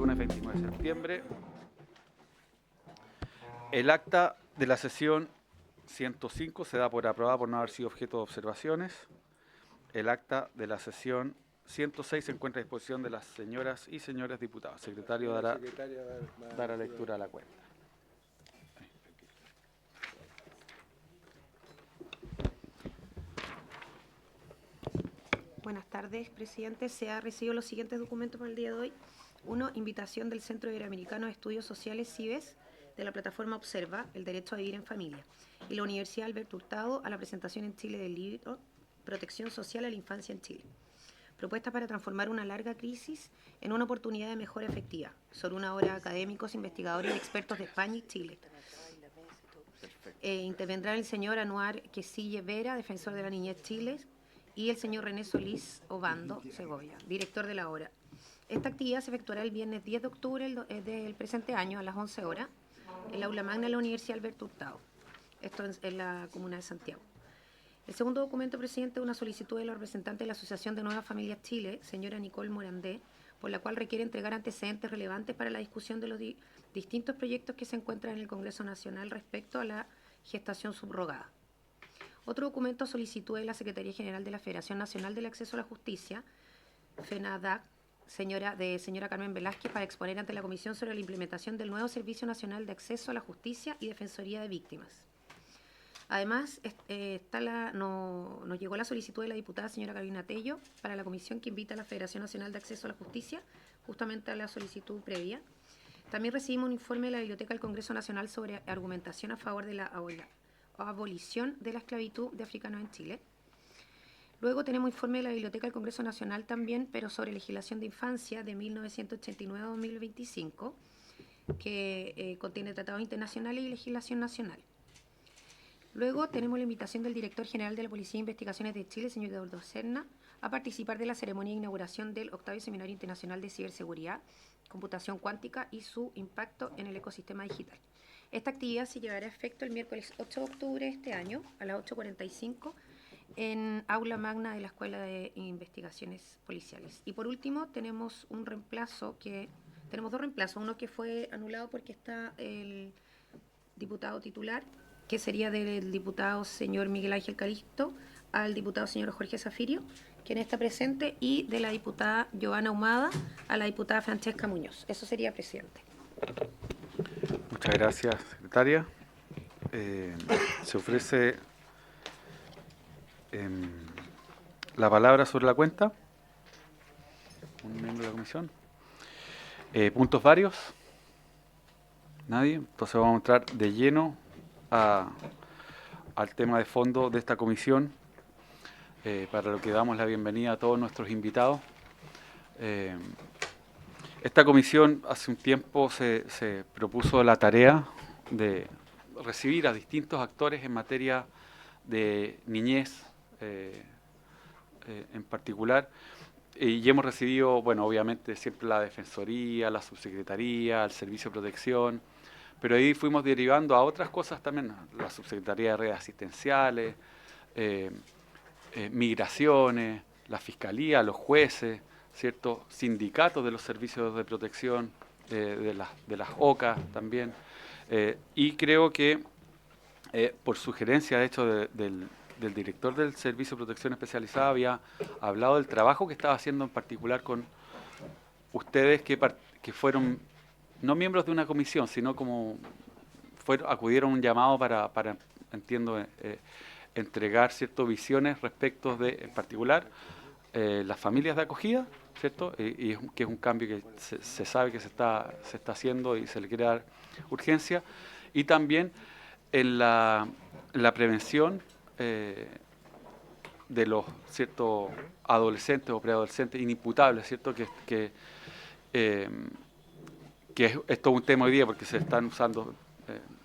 lunes 29 de septiembre. El acta de la sesión 105 se da por aprobada por no haber sido objeto de observaciones. El acta de la sesión 106 se encuentra a disposición de las señoras y señores diputados. El secretario dará lectura a la cuenta. Buenas tardes, presidente. Se ha recibido los siguientes documentos para el día de hoy. 1. Invitación del Centro Iberoamericano de Estudios Sociales, CIBES, de la plataforma Observa, el derecho a vivir en familia, y la Universidad Alberto Hurtado a la presentación en Chile del libro Protección Social a la Infancia en Chile. Propuesta para transformar una larga crisis en una oportunidad de mejora efectiva, sobre una hora académicos, investigadores y expertos de España y Chile. Intervendrá el señor Anuar Quesille Vera, defensor de la niñez Chile, y el señor René Solís Obando Segovia, director de la obra. Esta actividad se efectuará el viernes 10 de octubre del presente año a las 11 horas en la aula magna de la Universidad Alberto Hurtado. Esto en la comuna de Santiago. El segundo documento, presidente, es una solicitud de la representante de la Asociación de Nuevas Familias Chile, señora Nicole Morandé, por la cual requiere entregar antecedentes relevantes para la discusión de los distintos proyectos que se encuentran en el Congreso Nacional respecto a la gestación subrogada. Otro documento, solicitud de la Secretaría General de la Federación Nacional del Acceso a la Justicia, FENADAC, señora Carmen Velázquez, para exponer ante la Comisión sobre la implementación del nuevo Servicio Nacional de Acceso a la Justicia y Defensoría de Víctimas. Además, nos llegó la solicitud de la diputada señora Carolina Tello para la comisión que invita a la Federación Nacional de Acceso a la Justicia, justamente a la solicitud previa. También recibimos un informe de la Biblioteca del Congreso Nacional sobre argumentación a favor de la abolición de la esclavitud de africanos en Chile. Luego tenemos informe de la Biblioteca del Congreso Nacional también, pero sobre legislación de infancia de 1989 a 2025, que contiene tratados internacionales y legislación nacional. Luego tenemos la invitación del director general de la Policía de Investigaciones de Chile, señor Eduardo Serna, a participar de la ceremonia de inauguración del 8º Seminario Internacional de Ciberseguridad, Computación Cuántica y su impacto en el ecosistema digital. Esta actividad se llevará a efecto el miércoles 8 de octubre de este año, a las 8:45, en aula magna de la Escuela de Investigaciones Policiales. Y por último, tenemos dos reemplazos, uno que fue anulado porque está el diputado titular, que sería del diputado señor Miguel Ángel Calixto al diputado señor Jorge Zafirio, quien está presente, y de la diputada Giovanna Humada a la diputada Francesca Muñoz. Eso sería, presidente. Muchas gracias, secretaria. Se ofrece la palabra sobre la cuenta. Un miembro de la comisión. ¿Puntos varios? Nadie. Entonces vamos a entrar de lleno al tema de fondo de esta comisión, para lo que damos la bienvenida a todos nuestros invitados. Esta comisión hace un tiempo se propuso la tarea de recibir a distintos actores en materia de niñez en particular, y hemos recibido, bueno, obviamente siempre la Defensoría, la Subsecretaría, el Servicio de Protección, pero ahí fuimos derivando a otras cosas también, la Subsecretaría de Redes Asistenciales, migraciones, la Fiscalía, los jueces, ¿cierto? Sindicatos de los servicios de protección, de las OCA también, y creo que por sugerencia, de hecho, del director del Servicio de Protección Especializada, había hablado del trabajo que estaba haciendo en particular con ustedes que fueron no miembros de una comisión, sino como acudieron a un llamado para entiendo, entregar ciertas visiones respecto de, en particular, las familias de acogida, ¿cierto? Que es un cambio que se sabe que se está haciendo y se le quiere dar urgencia. Y también en la prevención de los ciertos adolescentes o preadolescentes inimputables, ¿cierto? Que es todo un tema hoy día porque se están usando,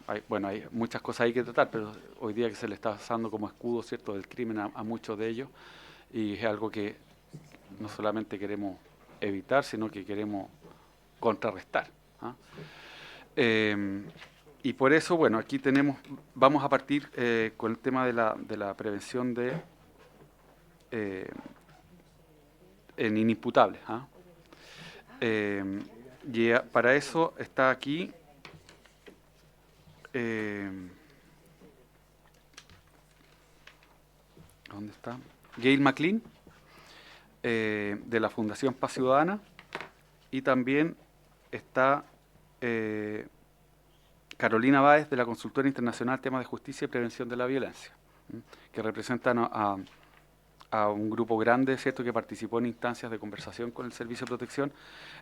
hay muchas cosas ahí que tratar, pero hoy día que se le está usando como escudo, ¿cierto?, del crimen a muchos de ellos, y es algo que no solamente queremos evitar, sino que queremos contrarrestar, ¿ah? Y por eso, bueno, aquí vamos a partir con el tema de la prevención en inimputables, ¿ah? Y para eso está aquí ¿dónde está? Gail McLean, de la Fundación Paz Ciudadana, y también está Carolina Báez, de la Consultora Internacional Temas de Justicia y Prevención de la Violencia, que representan a un grupo grande, ¿cierto?, que participó en instancias de conversación con el Servicio de Protección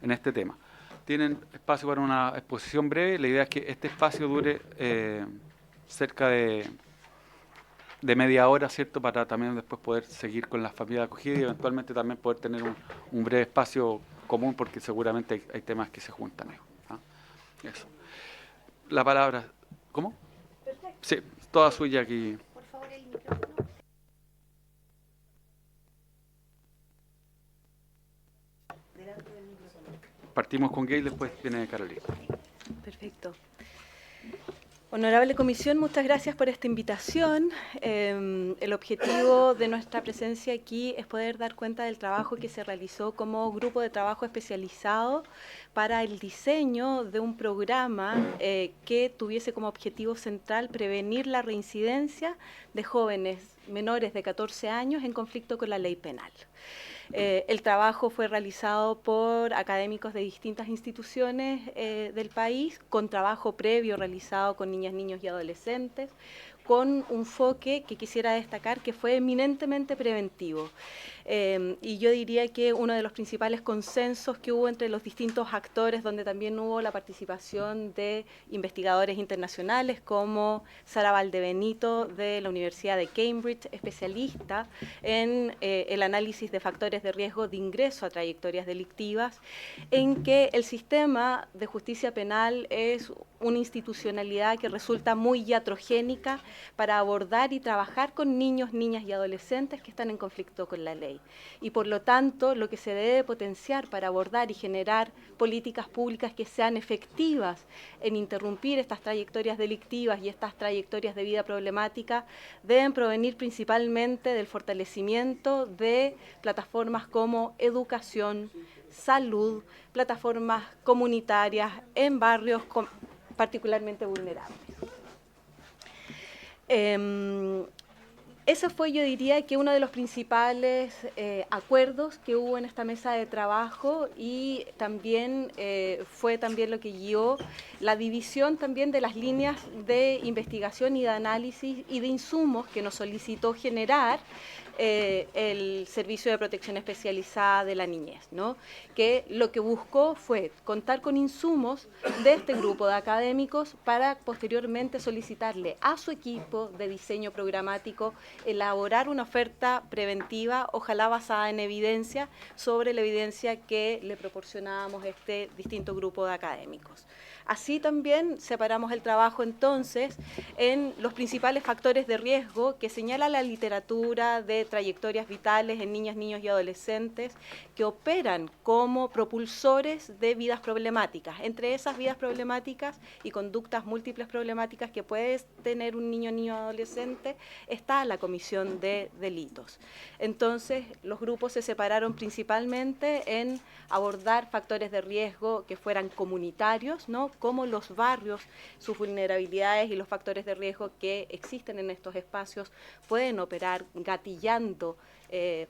en este tema. Tienen espacio para una exposición breve. La idea es que este espacio dure cerca de media hora, ¿cierto?, para también después poder seguir con las familias de acogida y eventualmente también poder tener un breve espacio común, porque seguramente hay temas que se juntan. ¿Ah? Eso. La palabra, ¿cómo? Perfecto. Sí, toda suya aquí. Por favor, el micrófono. Partimos con Gail, después viene Carolina. Perfecto. Honorable Comisión, muchas gracias por esta invitación. El objetivo de nuestra presencia aquí es poder dar cuenta del trabajo que se realizó como grupo de trabajo especializado para el diseño de un programa que tuviese como objetivo central prevenir la reincidencia de jóvenes menores de 14 años en conflicto con la ley penal. El trabajo fue realizado por académicos de distintas instituciones del país, con trabajo previo realizado con niñas, niños y adolescentes, con un enfoque que quisiera destacar que fue eminentemente preventivo. Y yo diría que uno de los principales consensos que hubo entre los distintos actores, donde también hubo la participación de investigadores internacionales como Sara Valdebenito de la Universidad de Cambridge, especialista en el análisis de factores de riesgo de ingreso a trayectorias delictivas, en que el sistema de justicia penal es una institucionalidad que resulta muy iatrogénica para abordar y trabajar con niños, niñas y adolescentes que están en conflicto con la ley. Y por lo tanto, lo que se debe potenciar para abordar y generar políticas públicas que sean efectivas en interrumpir estas trayectorias delictivas y estas trayectorias de vida problemática deben provenir principalmente del fortalecimiento de plataformas como educación, salud, plataformas comunitarias en barrios particularmente vulnerables. Ese fue, yo diría, que uno de los principales acuerdos que hubo en esta mesa de trabajo, y también fue también lo que guió la división también de las líneas de investigación y de análisis y de insumos que nos solicitó generar el Servicio de Protección Especializada de la Niñez, ¿no? Que lo que buscó fue contar con insumos de este grupo de académicos para posteriormente solicitarle a su equipo de diseño programático elaborar una oferta preventiva, ojalá basada en evidencia, sobre la evidencia que le proporcionábamos a este distinto grupo de académicos. Así también separamos el trabajo entonces en los principales factores de riesgo que señala la literatura de trayectorias vitales en niñas, niños y adolescentes que operan como propulsores de vidas problemáticas. Entre esas vidas problemáticas y conductas múltiples problemáticas que puede tener un niño, niño o adolescente está la comisión de delitos. Entonces, los grupos se separaron principalmente en abordar factores de riesgo que fueran comunitarios, ¿no? Como los barrios, sus vulnerabilidades y los factores de riesgo que existen en estos espacios pueden operar gatillando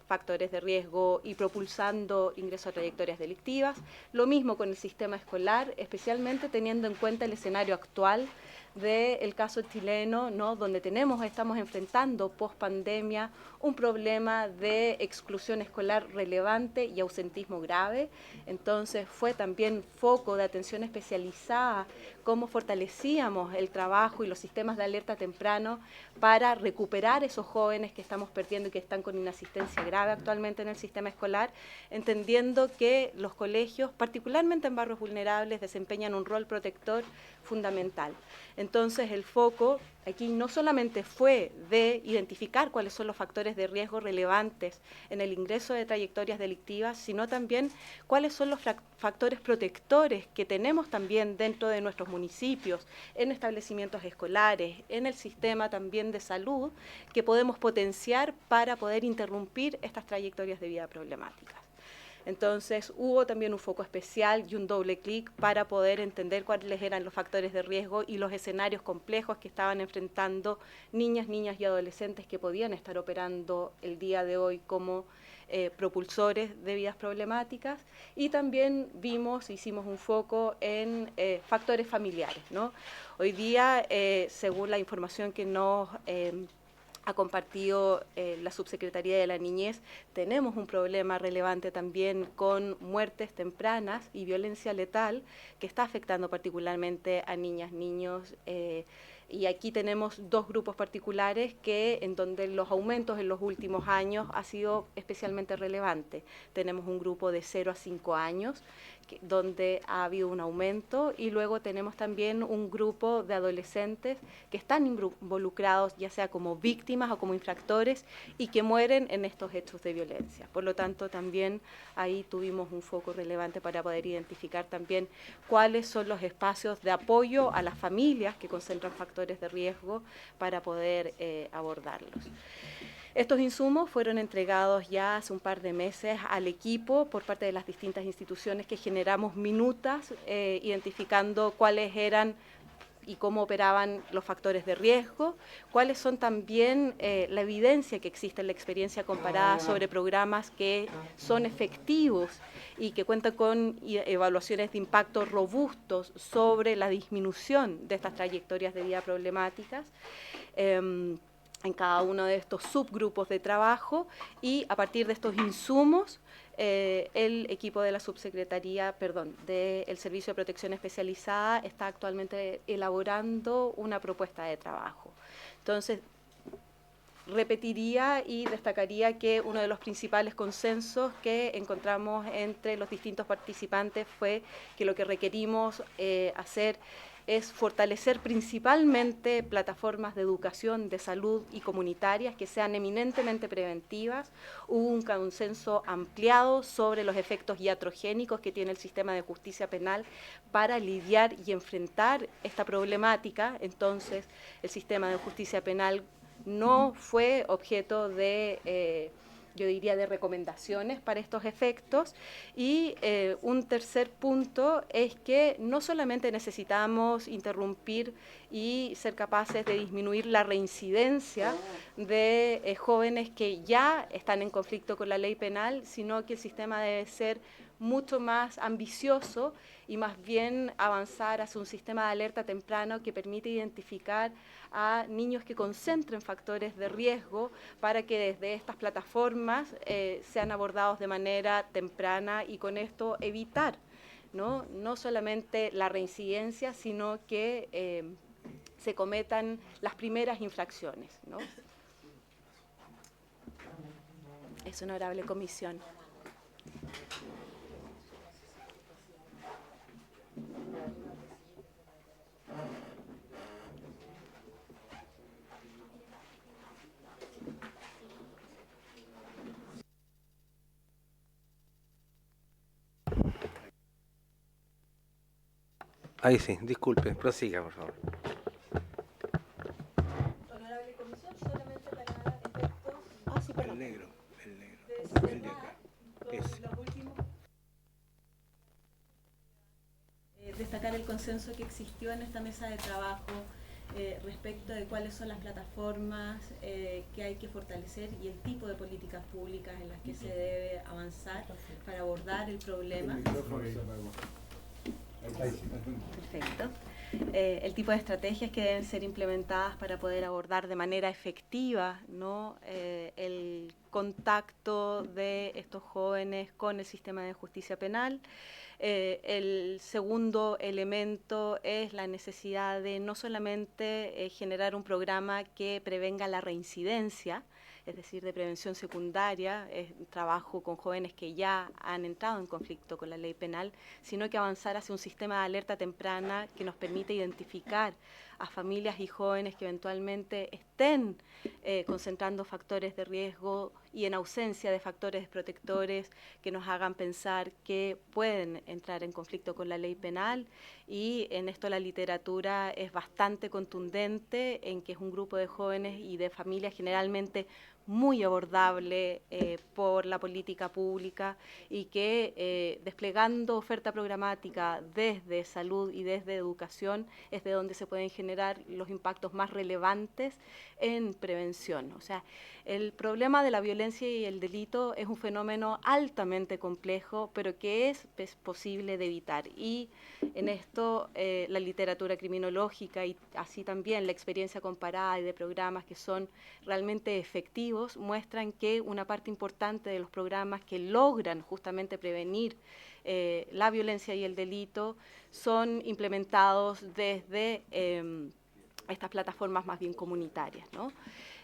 factores de riesgo y propulsando ingreso a trayectorias delictivas. Lo mismo con el sistema escolar, especialmente teniendo en cuenta el escenario actual del caso chileno, ¿no? Donde estamos enfrentando post pandemia un problema de exclusión escolar relevante y ausentismo grave. Entonces fue también foco de atención especializada cómo fortalecíamos el trabajo y los sistemas de alerta temprano para recuperar esos jóvenes que estamos perdiendo y que están con inasistencia grave actualmente en el sistema escolar, entendiendo que los colegios, particularmente en barrios vulnerables, desempeñan un rol protector fundamental. Entonces el foco aquí no solamente fue de identificar cuáles son los factores de riesgo relevantes en el ingreso de trayectorias delictivas, sino también cuáles son los factores protectores que tenemos también dentro de nuestros municipios, en establecimientos escolares, en el sistema también de salud, que podemos potenciar para poder interrumpir estas trayectorias de vida problemáticas. Entonces hubo también un foco especial y un doble clic para poder entender cuáles eran los factores de riesgo y los escenarios complejos que estaban enfrentando niñas y adolescentes que podían estar operando el día de hoy como propulsores de vidas problemáticas, y también hicimos un foco en factores familiares, ¿no? Hoy día, según la información que nos ha compartido la Subsecretaría de la Niñez, tenemos un problema relevante también con muertes tempranas y violencia letal que está afectando particularmente a niñas, niños, y aquí tenemos dos grupos particulares en donde los aumentos en los últimos años ha sido especialmente relevante. Tenemos un grupo de 0 a 5 años, donde ha habido un aumento, y luego tenemos también un grupo de adolescentes que están involucrados ya sea como víctimas o como infractores y que mueren en estos hechos de violencia. Por lo tanto, también ahí tuvimos un foco relevante para poder identificar también cuáles son los espacios de apoyo a las familias que concentran factores de riesgo para poder abordarlos. Estos insumos fueron entregados ya hace un par de meses al equipo por parte de las distintas instituciones que generamos minutas identificando cuáles eran y cómo operaban los factores de riesgo, cuáles son también la evidencia que existe en la experiencia comparada sobre programas que son efectivos y que cuentan con evaluaciones de impacto robustos sobre la disminución de estas trayectorias de vida problemáticas en cada uno de estos subgrupos de trabajo, y a partir de estos insumos el equipo de la subsecretaría, del Servicio de Protección Especializada está actualmente elaborando una propuesta de trabajo. Entonces, repetiría y destacaría que uno de los principales consensos que encontramos entre los distintos participantes fue que lo que requerimos hacer es fortalecer principalmente plataformas de educación, de salud y comunitarias que sean eminentemente preventivas. Hubo un consenso ampliado sobre los efectos iatrogénicos que tiene el sistema de justicia penal para lidiar y enfrentar esta problemática. Entonces, el sistema de justicia penal no fue objeto de yo diría de recomendaciones para estos efectos. Y un tercer punto es que no solamente necesitamos interrumpir y ser capaces de disminuir la reincidencia de jóvenes que ya están en conflicto con la ley penal, sino que el sistema debe ser mucho más ambicioso y más bien avanzar hacia un sistema de alerta temprano que permite identificar a niños que concentren factores de riesgo para que desde estas plataformas sean abordados de manera temprana y con esto evitar no solamente la reincidencia, sino que se cometan las primeras infracciones, ¿no? Es honorable comisión. Ahí sí, disculpe, prosiga, por favor. Honorable comisión, solamente para efectos... sí, perdón. El negro, el de acá. Los últimos. Destacar el consenso que existió en esta mesa de trabajo respecto de cuáles son las plataformas que hay que fortalecer y el tipo de políticas públicas en las que se debe avanzar para abordar el problema. Perfecto. El tipo de estrategias que deben ser implementadas para poder abordar de manera efectiva, ¿no? El contacto de estos jóvenes con el sistema de justicia penal. El segundo elemento es la necesidad de no solamente generar un programa que prevenga la reincidencia, es decir, de prevención secundaria, trabajo con jóvenes que ya han entrado en conflicto con la ley penal, sino que avanzar hacia un sistema de alerta temprana que nos permite identificar a familias y jóvenes que eventualmente estén concentrando factores de riesgo y en ausencia de factores protectores que nos hagan pensar que pueden entrar en conflicto con la ley penal. Y en esto la literatura es bastante contundente en que es un grupo de jóvenes y de familias generalmente muy abordable por la política pública y que desplegando oferta programática desde salud y desde educación es de donde se pueden generar los impactos más relevantes en prevención. O sea, el problema de la violencia y el delito es un fenómeno altamente complejo, pero que es posible de evitar. Y en esto la literatura criminológica y así también la experiencia comparada y de programas que son realmente efectivos muestran que una parte importante de los programas que logran justamente prevenir la violencia y el delito son implementados desde estas plataformas más bien comunitarias, ¿no?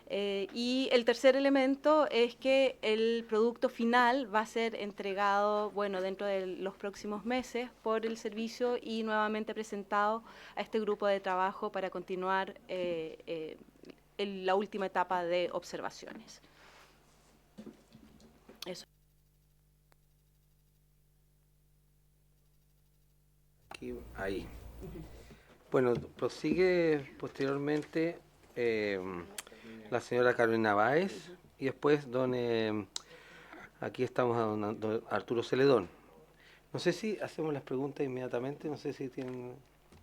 Y el tercer elemento es que el producto final va a ser entregado, bueno, dentro de los próximos meses por el servicio y nuevamente presentado a este grupo de trabajo para continuar en la última etapa de observaciones. Eso. Ahí. Bueno, prosigue posteriormente la señora Carolina Báez y después aquí estamos a don Arturo Celedón. No sé si hacemos las preguntas inmediatamente, no sé si tienen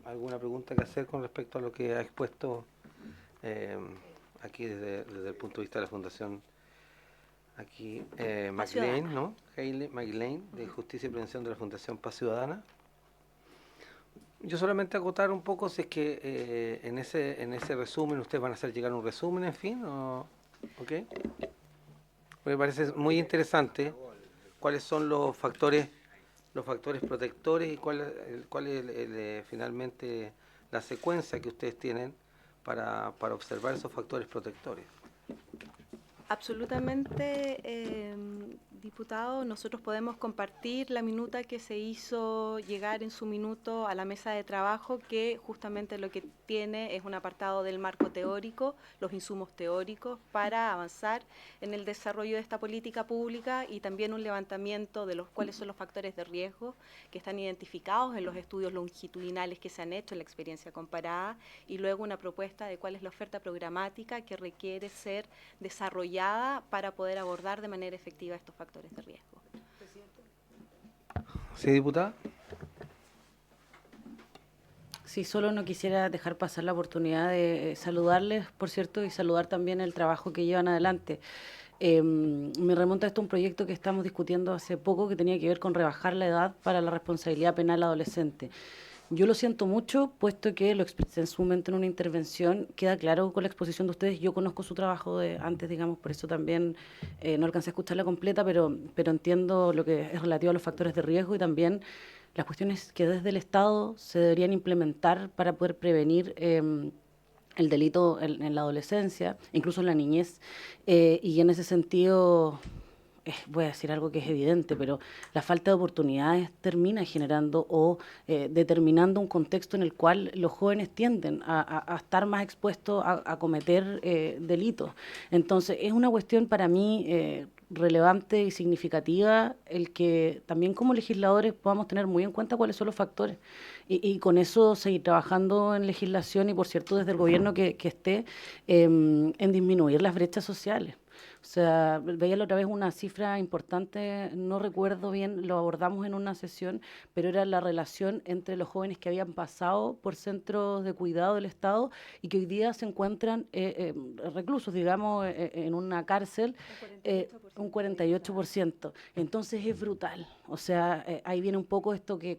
alguna pregunta que hacer con respecto a lo que ha expuesto aquí desde el punto de vista de la Fundación aquí McLean, ¿no? Hailey McLean, de Justicia y Prevención de la Fundación Paz Ciudadana. Yo solamente acotar un poco si es que en ese resumen ustedes van a hacer llegar un resumen, en fin, ¿ok? Me parece muy interesante cuáles son los factores protectores y cuál es finalmente la secuencia que ustedes tienen para observar esos factores protectores. Absolutamente, diputado. Nosotros podemos compartir la minuta que se hizo llegar en su minuto a la mesa de trabajo, que justamente lo que tiene es un apartado del marco teórico, los insumos teóricos para avanzar en el desarrollo de esta política pública y también un levantamiento de cuáles son los factores de riesgo que están identificados en los estudios longitudinales que se han hecho en la experiencia comparada y luego una propuesta de cuál es la oferta programática que requiere ser desarrollada para poder abordar de manera efectiva estos factores de riesgo. ¿Sí, diputada? Sí, solo no quisiera dejar pasar la oportunidad de saludarles, por cierto, y saludar también el trabajo que llevan adelante. Me remonta esto a un proyecto que estamos discutiendo hace poco que tenía que ver con rebajar la edad para la responsabilidad penal adolescente. Yo lo siento mucho, puesto que lo expresé en su momento en una intervención, queda claro con la exposición de ustedes, yo conozco su trabajo de antes, digamos, por eso también no alcancé a escucharla completa, pero entiendo lo que es relativo a los factores de riesgo y también las cuestiones que desde el Estado se deberían implementar para poder prevenir el delito en la adolescencia, incluso en la niñez, y en ese sentido voy a decir algo que es evidente, pero la falta de oportunidades termina generando o determinando un contexto en el cual los jóvenes tienden a estar más expuestos a cometer delitos. Entonces, es una cuestión para mí relevante y significativa el que también como legisladores podamos tener muy en cuenta cuáles son los factores y con eso seguir trabajando en legislación y, por cierto, desde el gobierno que esté en disminuir las brechas sociales. O sea, veía la otra vez una cifra importante, no recuerdo bien, lo abordamos en una sesión, pero era la relación entre los jóvenes que habían pasado por centros de cuidado del Estado y que hoy día se encuentran reclusos, digamos, en una cárcel, un 48%. Entonces es brutal. O sea, ahí viene un poco esto que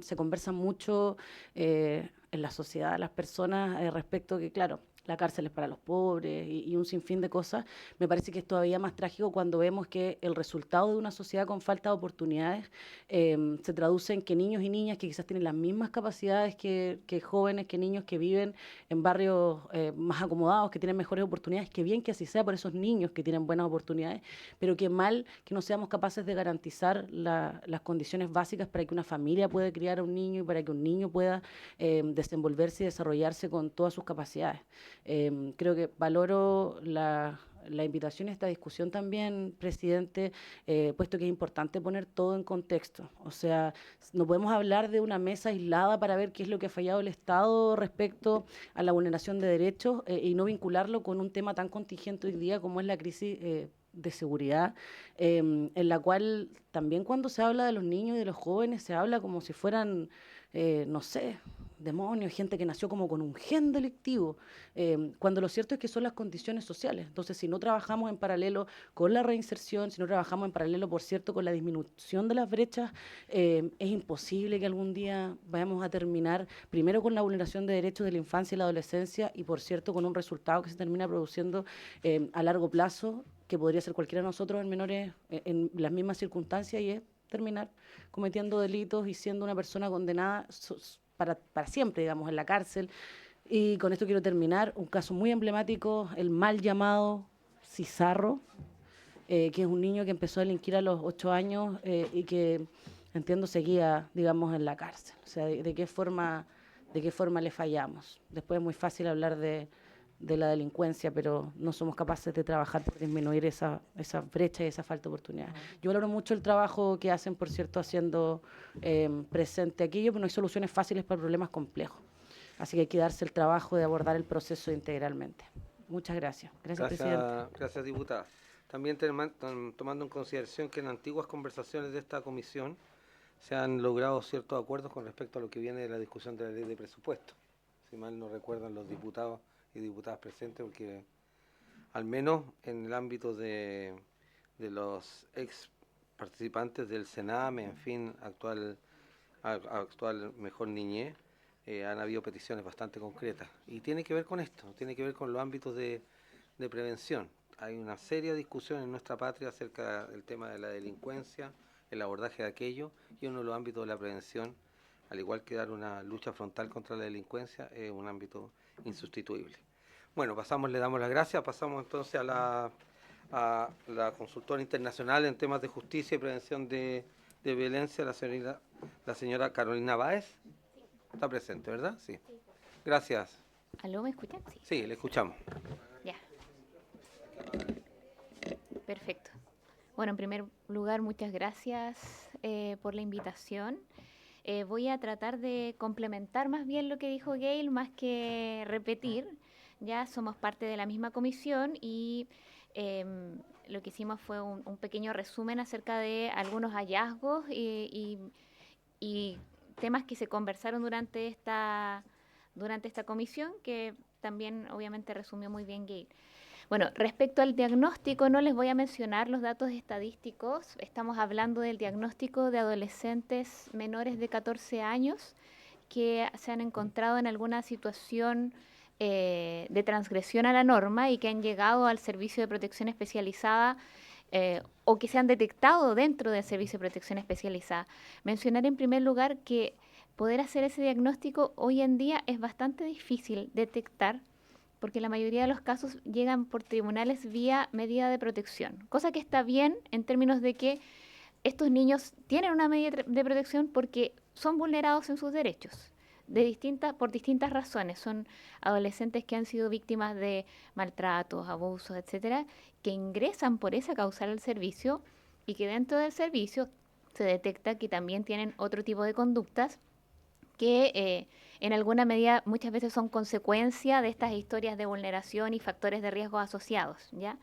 se conversa mucho en la sociedad, las personas, respecto que, claro, la cárcel es para los pobres y un sinfín de cosas. Me parece que es todavía más trágico cuando vemos que el resultado de una sociedad con falta de oportunidades se traduce en que niños y niñas que quizás tienen las mismas capacidades que jóvenes, que niños que viven en barrios más acomodados, que tienen mejores oportunidades, que bien que así sea por esos niños que tienen buenas oportunidades, pero que mal que no seamos capaces de garantizar las condiciones básicas para que una familia pueda criar a un niño y para que un niño pueda desenvolverse y desarrollarse con todas sus capacidades. Creo que valoro la invitación a esta discusión también, presidente, puesto que es importante poner todo en contexto. O sea, no podemos hablar de una mesa aislada para ver qué es lo que ha fallado el Estado respecto a la vulneración de derechos y no vincularlo con un tema tan contingente hoy día como es la crisis de seguridad, en la cual también cuando se habla de los niños y de los jóvenes se habla como si fueran, no sé, demonios, gente que nació como con un gen delictivo, cuando lo cierto es que son las condiciones sociales. Entonces, si no trabajamos en paralelo con la reinserción, si no trabajamos en paralelo, por cierto, con la disminución de las brechas, es imposible que algún día vayamos a terminar primero con la vulneración de derechos de la infancia y la adolescencia y, por cierto, con un resultado que se termina produciendo a largo plazo, que podría ser cualquiera de nosotros en menores en las mismas circunstancias, y es terminar cometiendo delitos y siendo una persona condenada para siempre, digamos, en la cárcel. Y con esto quiero terminar. Un caso muy emblemático, el mal llamado Cizarro, que es un niño que empezó a delinquir a los 8 años y que, entiendo, seguía, digamos, en la cárcel. O sea, de qué forma le fallamos. Después es muy fácil hablar de la delincuencia, pero no somos capaces de trabajar por disminuir esa brecha y esa falta de oportunidad. Yo valoro mucho el trabajo que hacen, por cierto, haciendo presente aquello, pero no hay soluciones fáciles para problemas complejos. Así que hay que darse el trabajo de abordar el proceso integralmente. Muchas gracias. Gracias, presidente. Gracias, diputada. También tomando en consideración que en antiguas conversaciones de esta comisión se han logrado ciertos acuerdos con respecto a lo que viene de la discusión de la ley de presupuesto. Si mal no recuerdan los diputados y diputadas presentes, porque al menos en el ámbito de los ex participantes del Sename, en fin, actual Mejor Niñez, han habido peticiones bastante concretas. Y tiene que ver con esto, tiene que ver con los ámbitos de prevención. Hay una seria discusión en nuestra patria acerca del tema de la delincuencia, el abordaje de aquello, y uno de los ámbitos de la prevención, al igual que dar una lucha frontal contra la delincuencia, es un ámbito insustituible. Bueno, le damos las gracias, pasamos entonces a la consultora internacional en temas de justicia y prevención de violencia, la señora Carolina Báez. Está presente, ¿verdad? Sí. Gracias. ¿Aló, me escuchan? Sí. Sí, le escuchamos. Ya. Perfecto. Bueno, en primer lugar, muchas gracias por la invitación. Voy a tratar de complementar más bien lo que dijo Gail, más que repetir. Ya somos parte de la misma comisión y lo que hicimos fue un pequeño resumen acerca de algunos hallazgos y temas que se conversaron durante esta comisión, que también obviamente resumió muy bien Gail. Bueno, respecto al diagnóstico, no les voy a mencionar los datos estadísticos. Estamos hablando del diagnóstico de adolescentes menores de 14 años que se han encontrado en alguna situación de transgresión a la norma y que han llegado al servicio de protección especializada o que se han detectado dentro del servicio de protección especializada. Mencionar en primer lugar que poder hacer ese diagnóstico hoy en día es bastante difícil detectar, porque la mayoría de los casos llegan por tribunales vía medida de protección, cosa que está bien en términos de que estos niños tienen una medida de protección porque son vulnerados en sus derechos por distintas razones. Son adolescentes que han sido víctimas de maltratos, abusos, etcétera, que ingresan por esa causa al servicio y que dentro del servicio se detecta que también tienen otro tipo de conductas que en alguna medida muchas veces son consecuencia de estas historias de vulneración y factores de riesgo asociados, ¿ya?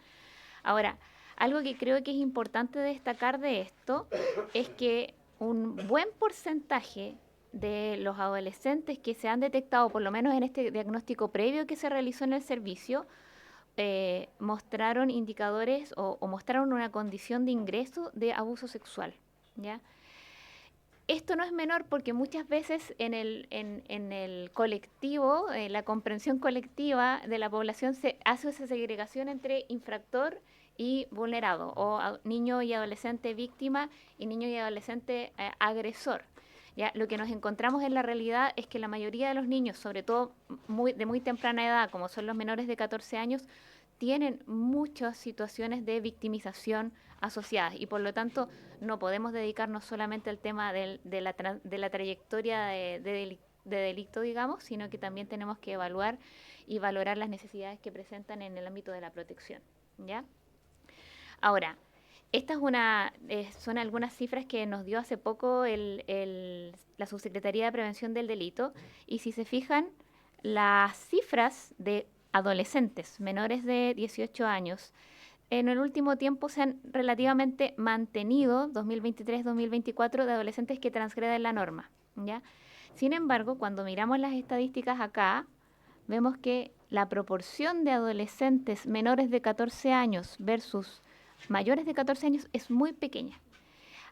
Ahora, algo que creo que es importante destacar de esto es que un buen porcentaje de los adolescentes que se han detectado, por lo menos en este diagnóstico previo que se realizó en el servicio, mostraron indicadores o mostraron una condición de ingreso de abuso sexual, ¿ya? Esto no es menor porque muchas veces en el colectivo, la comprensión colectiva de la población, se hace esa segregación entre infractor y vulnerado, o niño y adolescente víctima y niño y adolescente agresor. ¿Ya? Lo que nos encontramos en la realidad es que la mayoría de los niños, sobre todo de muy temprana edad, como son los menores de 14 años, tienen muchas situaciones de victimización asociadas y por lo tanto no podemos dedicarnos solamente al tema de la trayectoria de delito, digamos, sino que también tenemos que evaluar y valorar las necesidades que presentan en el ámbito de la protección. ¿ya? Ahora, estas son algunas cifras que nos dio hace poco la Subsecretaría de Prevención del Delito, y si se fijan, las cifras de adolescentes menores de 18 años en el último tiempo se han relativamente mantenido, 2023-2024, de adolescentes que transgreden la norma, ¿ya? Sin embargo, cuando miramos las estadísticas acá, vemos que la proporción de adolescentes menores de 14 años versus mayores de 14 años es muy pequeña.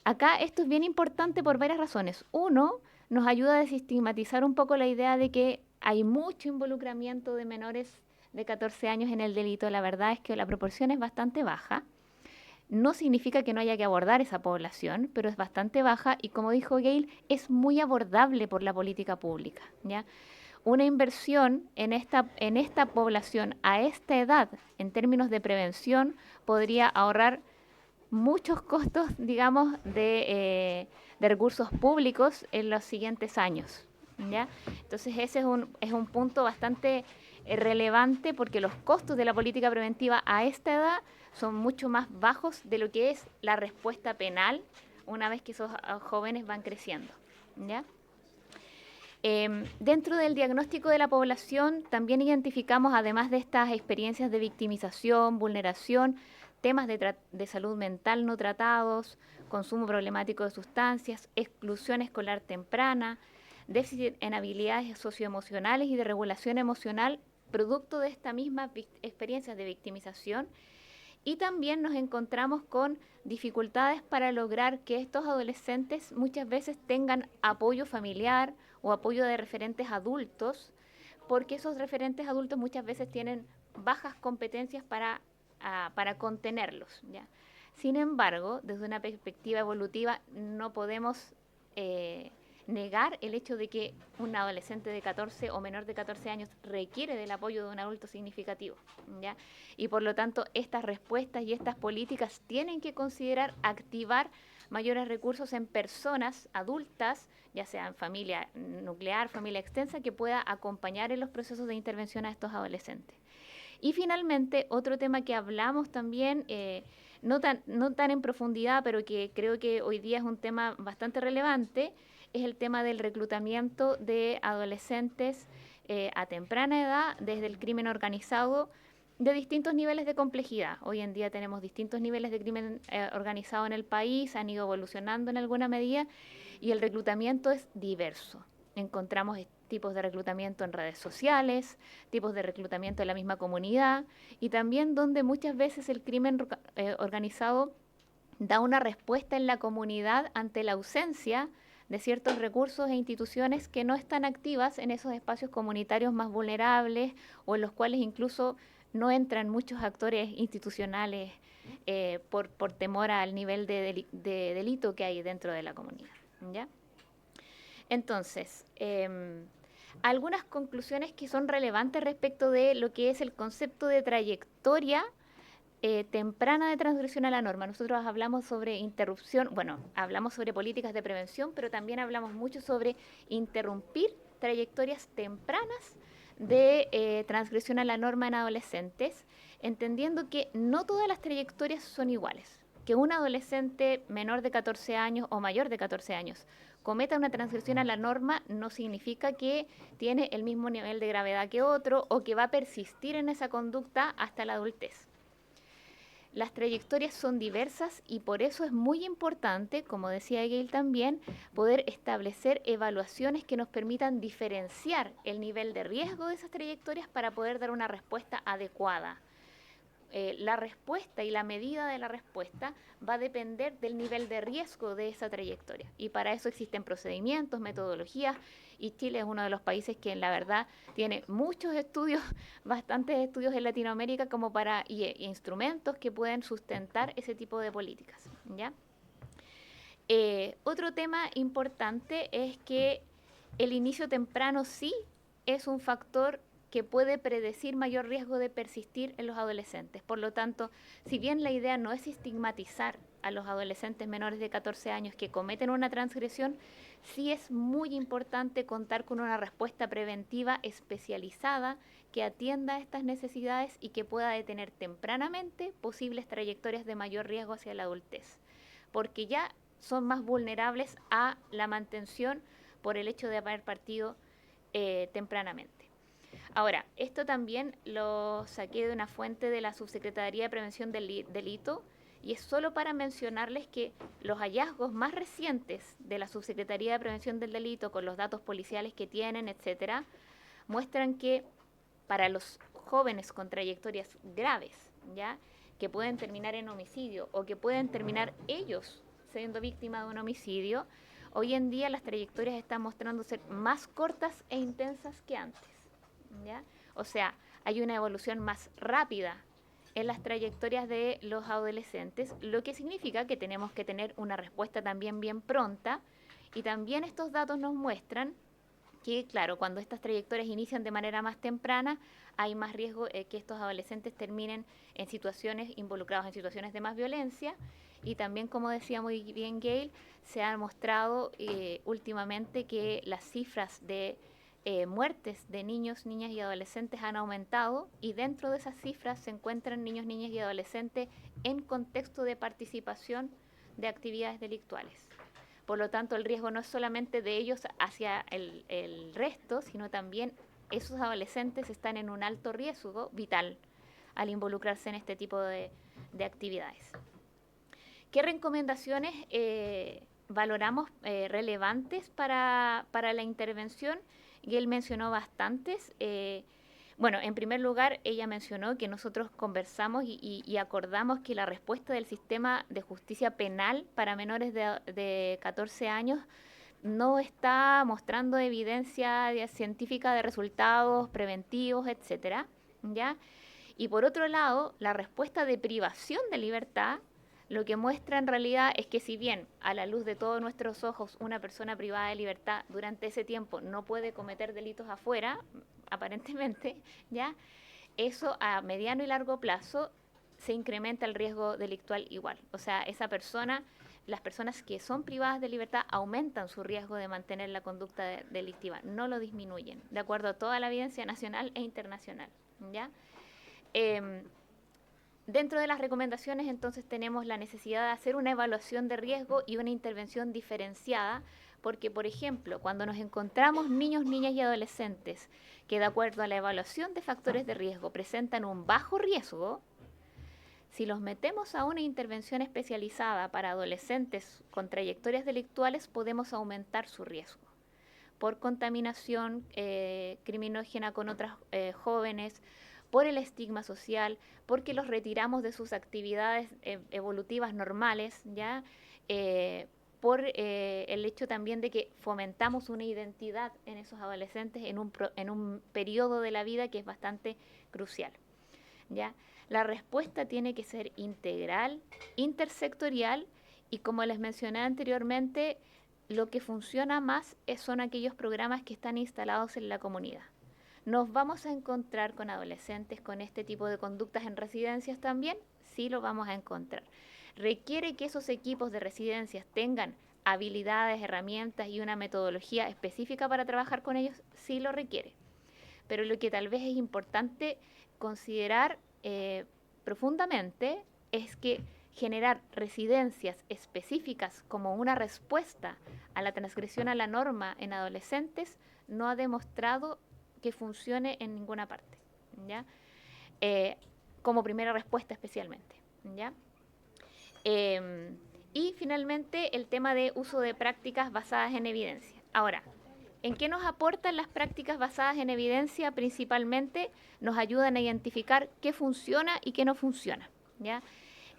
Acá esto es bien importante por varias razones. Uno, nos ayuda a desestigmatizar un poco la idea de que hay mucho involucramiento de menores de 14 años en el delito. La verdad es que la proporción es bastante baja. No significa que no haya que abordar esa población, pero es bastante baja y, como dijo Gail, es muy abordable por la política pública, ¿ya? Una inversión en esta población a esta edad, en términos de prevención, podría ahorrar muchos costos, digamos, de recursos públicos en los siguientes años, ¿ya? Entonces ese es un punto bastante relevante, porque los costos de la política preventiva a esta edad son mucho más bajos de lo que es la respuesta penal una vez que esos jóvenes van creciendo, ¿ya? Dentro del diagnóstico de la población también identificamos, además de estas experiencias de victimización, vulneración, temas de salud mental no tratados, consumo problemático de sustancias, exclusión escolar temprana, déficit en habilidades socioemocionales y de regulación emocional, producto de estas mismas experiencias de victimización. Y también nos encontramos con dificultades para lograr que estos adolescentes muchas veces tengan apoyo familiar o apoyo de referentes adultos, porque esos referentes adultos muchas veces tienen bajas competencias para contenerlos, ¿ya? Sin embargo, desde una perspectiva evolutiva, no podemos negar el hecho de que un adolescente de 14 o menor de 14 años requiere del apoyo de un adulto significativo, ¿ya? Y por lo tanto, estas respuestas y estas políticas tienen que considerar activar mayores recursos en personas adultas, ya sea en familia nuclear, familia extensa, que pueda acompañar en los procesos de intervención a estos adolescentes. Y finalmente, otro tema que hablamos también, no tan en profundidad, pero que creo que hoy día es un tema bastante relevante, es el tema del reclutamiento de adolescentes a temprana edad desde el crimen organizado de distintos niveles de complejidad. Hoy en día tenemos distintos niveles de crimen organizado en el país, han ido evolucionando en alguna medida y el reclutamiento es diverso. Encontramos tipos de reclutamiento en redes sociales, tipos de reclutamiento en la misma comunidad y también donde muchas veces el crimen organizado da una respuesta en la comunidad ante la ausencia de ciertos recursos e instituciones que no están activas en esos espacios comunitarios más vulnerables o en los cuales incluso no entran muchos actores institucionales por temor al nivel de delito que hay dentro de la comunidad, ¿ya? Entonces, algunas conclusiones que son relevantes respecto de lo que es el concepto de trayectoria temprana de transgresión a la norma. Nosotros hablamos sobre interrupción, bueno, hablamos sobre políticas de prevención, pero también hablamos mucho sobre interrumpir trayectorias tempranas de transgresión a la norma en adolescentes, entendiendo que no todas las trayectorias son iguales. Que un adolescente menor de 14 años o mayor de 14 años cometa una transgresión a la norma no significa que tiene el mismo nivel de gravedad que otro o que va a persistir en esa conducta hasta la adultez. Las trayectorias son diversas y por eso es muy importante, como decía Gail también, poder establecer evaluaciones que nos permitan diferenciar el nivel de riesgo de esas trayectorias para poder dar una respuesta adecuada. La respuesta y la medida de la respuesta va a depender del nivel de riesgo de esa trayectoria. Y para eso existen procedimientos, metodologías, y Chile es uno de los países que, la verdad, tiene muchos estudios, bastantes estudios en Latinoamérica y instrumentos que pueden sustentar ese tipo de políticas, ¿ya? Otro tema importante es que el inicio temprano sí es un factor que puede predecir mayor riesgo de persistir en los adolescentes. Por lo tanto, si bien la idea no es estigmatizar a los adolescentes menores de 14 años que cometen una transgresión, sí es muy importante contar con una respuesta preventiva especializada que atienda a estas necesidades y que pueda detener tempranamente posibles trayectorias de mayor riesgo hacia la adultez, porque ya son más vulnerables a la mantención por el hecho de haber partido tempranamente. Ahora, esto también lo saqué de una fuente de la Subsecretaría de Prevención del Delito, y es solo para mencionarles que los hallazgos más recientes de la Subsecretaría de Prevención del Delito, con los datos policiales que tienen, etcétera, muestran que para los jóvenes con trayectorias graves, ¿ya?, que pueden terminar en homicidio o que pueden terminar ellos siendo víctimas de un homicidio, hoy en día las trayectorias están mostrando ser más cortas e intensas que antes, ¿ya? O sea, hay una evolución más rápida en las trayectorias de los adolescentes, lo que significa que tenemos que tener una respuesta también bien pronta, y también estos datos nos muestran que, claro, cuando estas trayectorias inician de manera más temprana, hay más riesgo que estos adolescentes terminen en situaciones, involucrados en situaciones de más violencia. Y también, como decía muy bien Gail, se ha mostrado últimamente que las cifras de muertes de niños, niñas y adolescentes han aumentado, y dentro de esas cifras se encuentran niños, niñas y adolescentes en contexto de participación de actividades delictuales. Por lo tanto, el riesgo no es solamente de ellos hacia el resto, sino también esos adolescentes están en un alto riesgo vital al involucrarse en este tipo de actividades. ¿Qué recomendaciones valoramos relevantes para la intervención? Y él mencionó bastantes. Bueno, en primer lugar, ella mencionó que nosotros conversamos y acordamos que la respuesta del sistema de justicia penal para menores de 14 años no está mostrando evidencia científica de resultados preventivos, etcétera, ¿ya? Y por otro lado, la respuesta de privación de libertad lo que muestra en realidad es que, si bien a la luz de todos nuestros ojos una persona privada de libertad durante ese tiempo no puede cometer delitos afuera, aparentemente, ¿ya?, eso a mediano y largo plazo se incrementa el riesgo delictual igual. O sea, las personas que son privadas de libertad aumentan su riesgo de mantener la conducta delictiva, no lo disminuyen, de acuerdo a toda la evidencia nacional e internacional, ¿ya? Dentro de las recomendaciones, entonces, tenemos la necesidad de hacer una evaluación de riesgo y una intervención diferenciada, porque, por ejemplo, cuando nos encontramos niños, niñas y adolescentes que, de acuerdo a la evaluación de factores de riesgo, presentan un bajo riesgo, si los metemos a una intervención especializada para adolescentes con trayectorias delictuales, podemos aumentar su riesgo por contaminación criminógena con otras jóvenes, por el estigma social, porque los retiramos de sus actividades evolutivas normales, ¿ya? Por el hecho también de que fomentamos una identidad en esos adolescentes en un periodo de la vida que es bastante crucial, ¿ya? La respuesta tiene que ser integral, intersectorial, y, como les mencioné anteriormente, lo que funciona más son aquellos programas que están instalados en la comunidad. ¿Nos vamos a encontrar con adolescentes con este tipo de conductas en residencias también? Sí, lo vamos a encontrar. ¿Requiere que esos equipos de residencias tengan habilidades, herramientas y una metodología específica para trabajar con ellos? Sí, lo requiere. Pero lo que tal vez es importante considerar profundamente es que generar residencias específicas como una respuesta a la transgresión a la norma en adolescentes no ha demostrado que funcione en ninguna parte, ¿ya? Como primera respuesta especialmente, ¿ya? Y finalmente, el tema de uso de prácticas basadas en evidencia. Ahora, ¿en qué nos aportan las prácticas basadas en evidencia? Principalmente nos ayudan a identificar qué funciona y qué no funciona, ¿ya?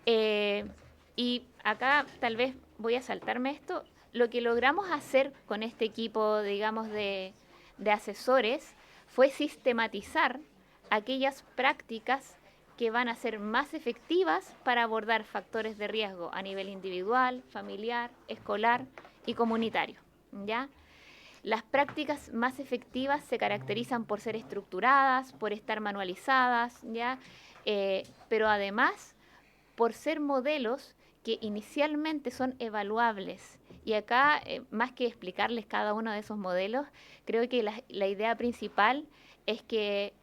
Y acá tal vez voy a saltarme esto. Lo que logramos hacer con este equipo, digamos, de asesores fue sistematizar aquellas prácticas que van a ser más efectivas para abordar factores de riesgo a nivel individual, familiar, escolar y comunitario, ¿ya? Las prácticas más efectivas se caracterizan por ser estructuradas, por estar manualizadas, ¿ya? Pero además por ser modelos que inicialmente son evaluables. Y acá, más que explicarles cada uno de esos modelos, creo que la idea principal es que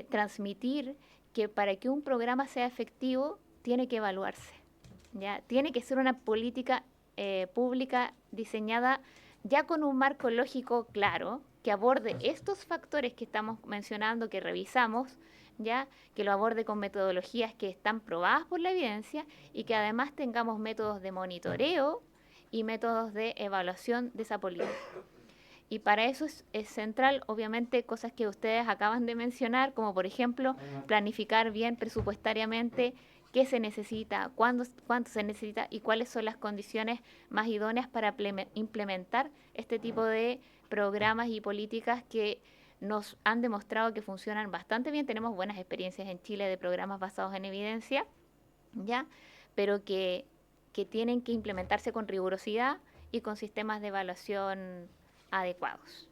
transmitir que para que un programa sea efectivo tiene que evaluarse, ¿ya? Tiene que ser una política pública diseñada ya con un marco lógico claro, que aborde estos factores que estamos mencionando, que revisamos, ya, que lo aborde con metodologías que están probadas por la evidencia y que además tengamos métodos de monitoreo y métodos de evaluación de esa política. Y para eso es central, obviamente, cosas que ustedes acaban de mencionar, como por ejemplo, planificar bien presupuestariamente qué se necesita, cuánto se necesita y cuáles son las condiciones más idóneas para implementar este tipo de programas y políticas que nos han demostrado que funcionan bastante bien. Tenemos buenas experiencias en Chile de programas basados en evidencia, ¿ya? Pero que tienen que implementarse con rigurosidad y con sistemas de evaluación adecuados.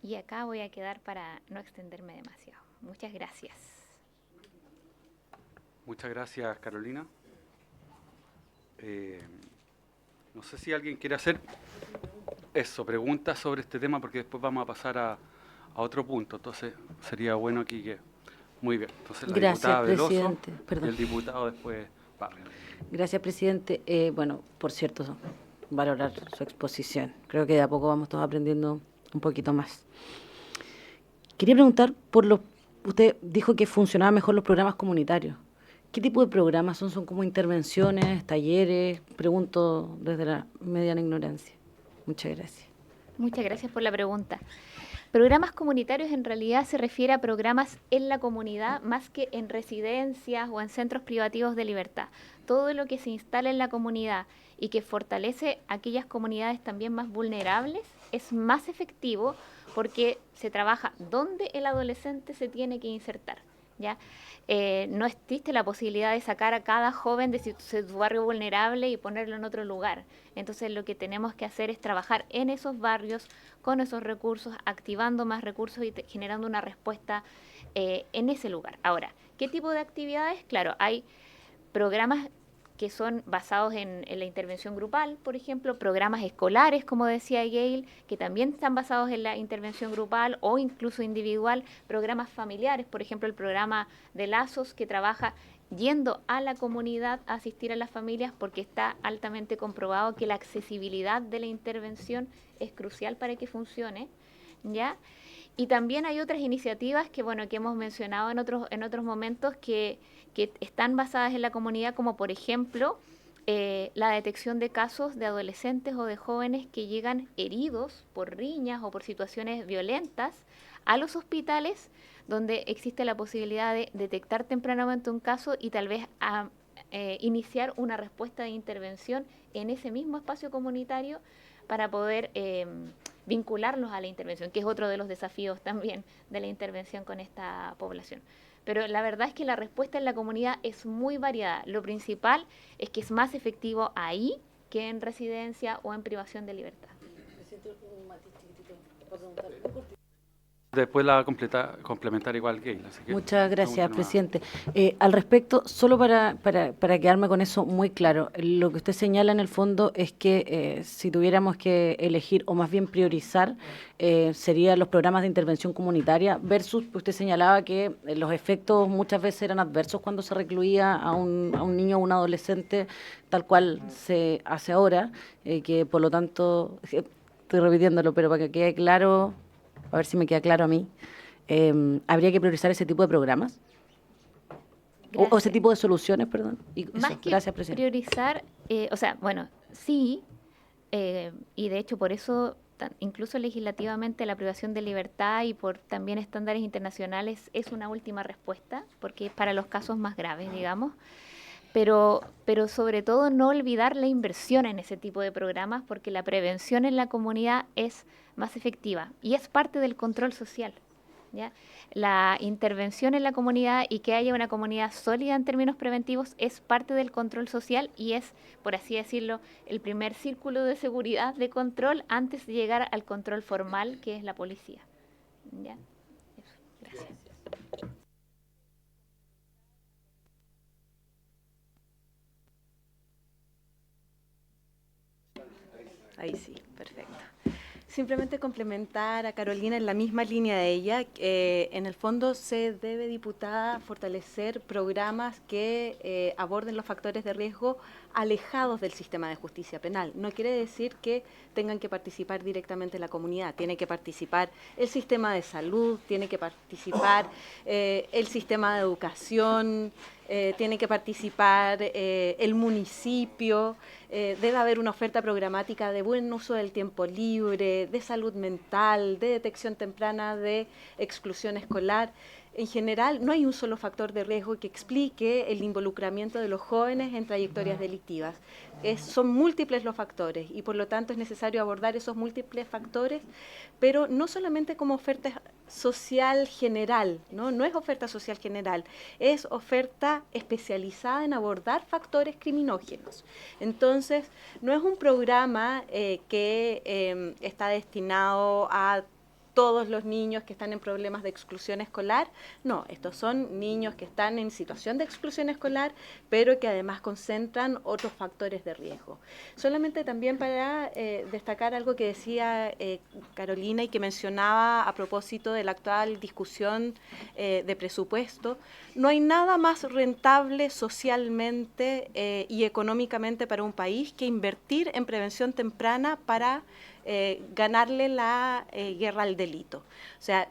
Y acá voy a quedar para no extenderme demasiado. Muchas gracias. Muchas gracias, Carolina. No sé si alguien quiere hacer preguntas sobre este tema, porque después vamos a pasar a otro punto. Entonces, sería bueno aquí que... Muy bien. Entonces, la diputada Veloso y el diputado después Barrio. Gracias, presidente. Bueno, por cierto, valorar su exposición. Creo que de a poco vamos todos aprendiendo un poquito más. Quería preguntar usted dijo que funcionaban mejor los programas comunitarios. ¿Qué tipo de programas son? ¿Son como intervenciones, talleres? Pregunto desde la mediana ignorancia. Muchas gracias. Muchas gracias por la pregunta. Programas comunitarios en realidad se refiere a programas en la comunidad más que en residencias o en centros privativos de libertad. Todo lo que se instala en la comunidad y que fortalece aquellas comunidades también más vulnerables es más efectivo porque se trabaja donde el adolescente se tiene que insertar, ¿ya? No existe la posibilidad de sacar a cada joven de su barrio vulnerable y ponerlo en otro lugar. Entonces lo que tenemos que hacer es trabajar en esos barrios con esos recursos, activando más recursos y generando una respuesta en ese lugar. Ahora, ¿qué tipo de actividades? Claro, hay programas que son basados en la intervención grupal, por ejemplo, programas escolares, como decía Gail, que también están basados en la intervención grupal o incluso individual, programas familiares, por ejemplo, el programa de Lazos, que trabaja yendo a la comunidad a asistir a las familias porque está altamente comprobado que la accesibilidad de la intervención es crucial para que funcione, ¿ya? Y también hay otras iniciativas que, bueno, que hemos mencionado en otros momentos que están basadas en la comunidad, como por ejemplo la detección de casos de adolescentes o de jóvenes que llegan heridos por riñas o por situaciones violentas a los hospitales, donde existe la posibilidad de detectar tempranamente un caso y tal vez iniciar una respuesta de intervención en ese mismo espacio comunitario para poder vincularlos a la intervención, que es otro de los desafíos también de la intervención con esta población. Pero la verdad es que la respuesta en la comunidad es muy variada. Lo principal es que es más efectivo ahí que en residencia o en privación de libertad. Después la va a complementar igual Gail. Así que muchas gracias, presidente. Al respecto, solo para quedarme con eso muy claro, lo que usted señala en el fondo es que si tuviéramos que elegir o más bien priorizar, serían los programas de intervención comunitaria versus, usted señalaba que los efectos muchas veces eran adversos cuando se recluía a un niño o un adolescente, tal cual se hace ahora, que por lo tanto, estoy repitiéndolo, pero para que quede claro... A ver si me queda claro a mí. ¿Habría que priorizar ese tipo de programas? O ese tipo de soluciones, perdón. Más que gracias, presidente. Priorizar, sí, y de hecho por eso, incluso legislativamente, la privación de libertad y por también estándares internacionales es una última respuesta, porque es para los casos más graves, digamos. Pero sobre todo no olvidar la inversión en ese tipo de programas, porque la prevención en la comunidad es más efectiva y es parte del control social, ¿ya? La intervención en la comunidad y que haya una comunidad sólida en términos preventivos es parte del control social y es, por así decirlo, el primer círculo de seguridad de control antes de llegar al control formal, que es la policía, ¿ya? Eso. Gracias. Ahí sí, perfecto. Simplemente complementar a Carolina en la misma línea de ella. En el fondo se debe, diputada, fortalecer programas que aborden los factores de riesgo alejados del sistema de justicia penal. No quiere decir que tengan que participar directamente la comunidad, tiene que participar el sistema de salud, tiene que participar el sistema de educación, tiene que participar el municipio, debe haber una oferta programática de buen uso del tiempo libre, de salud mental, de detección temprana de exclusión escolar. En general, no hay un solo factor de riesgo que explique el involucramiento de los jóvenes en trayectorias delictivas. Son múltiples los factores y por lo tanto es necesario abordar esos múltiples factores, pero no solamente como oferta social general, no es oferta social general, es oferta especializada en abordar factores criminógenos. Entonces, no es un programa que está destinado a todos los niños que están en problemas de exclusión escolar. No, estos son niños que están en situación de exclusión escolar, pero que además concentran otros factores de riesgo. Solamente también para destacar algo que decía Carolina y que mencionaba a propósito de la actual discusión de presupuesto, no hay nada más rentable socialmente y económicamente para un país que invertir en prevención temprana para ganarle la guerra al delito. O sea,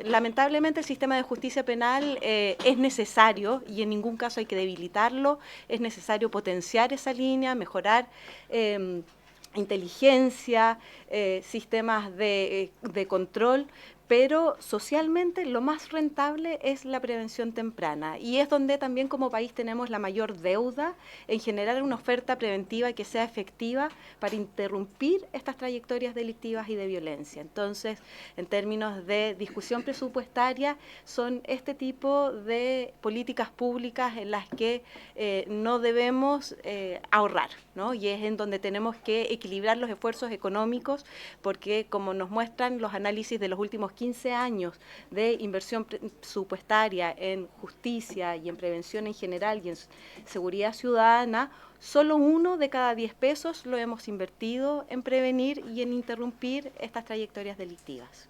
lamentablemente el sistema de justicia penal es necesario y en ningún caso hay que debilitarlo, es necesario potenciar esa línea, mejorar inteligencia, sistemas de control, pero socialmente lo más rentable es la prevención temprana y es donde también como país tenemos la mayor deuda en generar una oferta preventiva que sea efectiva para interrumpir estas trayectorias delictivas y de violencia. Entonces, en términos de discusión presupuestaria, son este tipo de políticas públicas en las que no debemos ahorrar, ¿no? Y es en donde tenemos que equilibrar los esfuerzos económicos porque, como nos muestran los análisis de los últimos 15 años de inversión presupuestaria en justicia y en prevención en general y en seguridad ciudadana, solo 1 de cada 10 pesos lo hemos invertido en prevenir y en interrumpir estas trayectorias delictivas.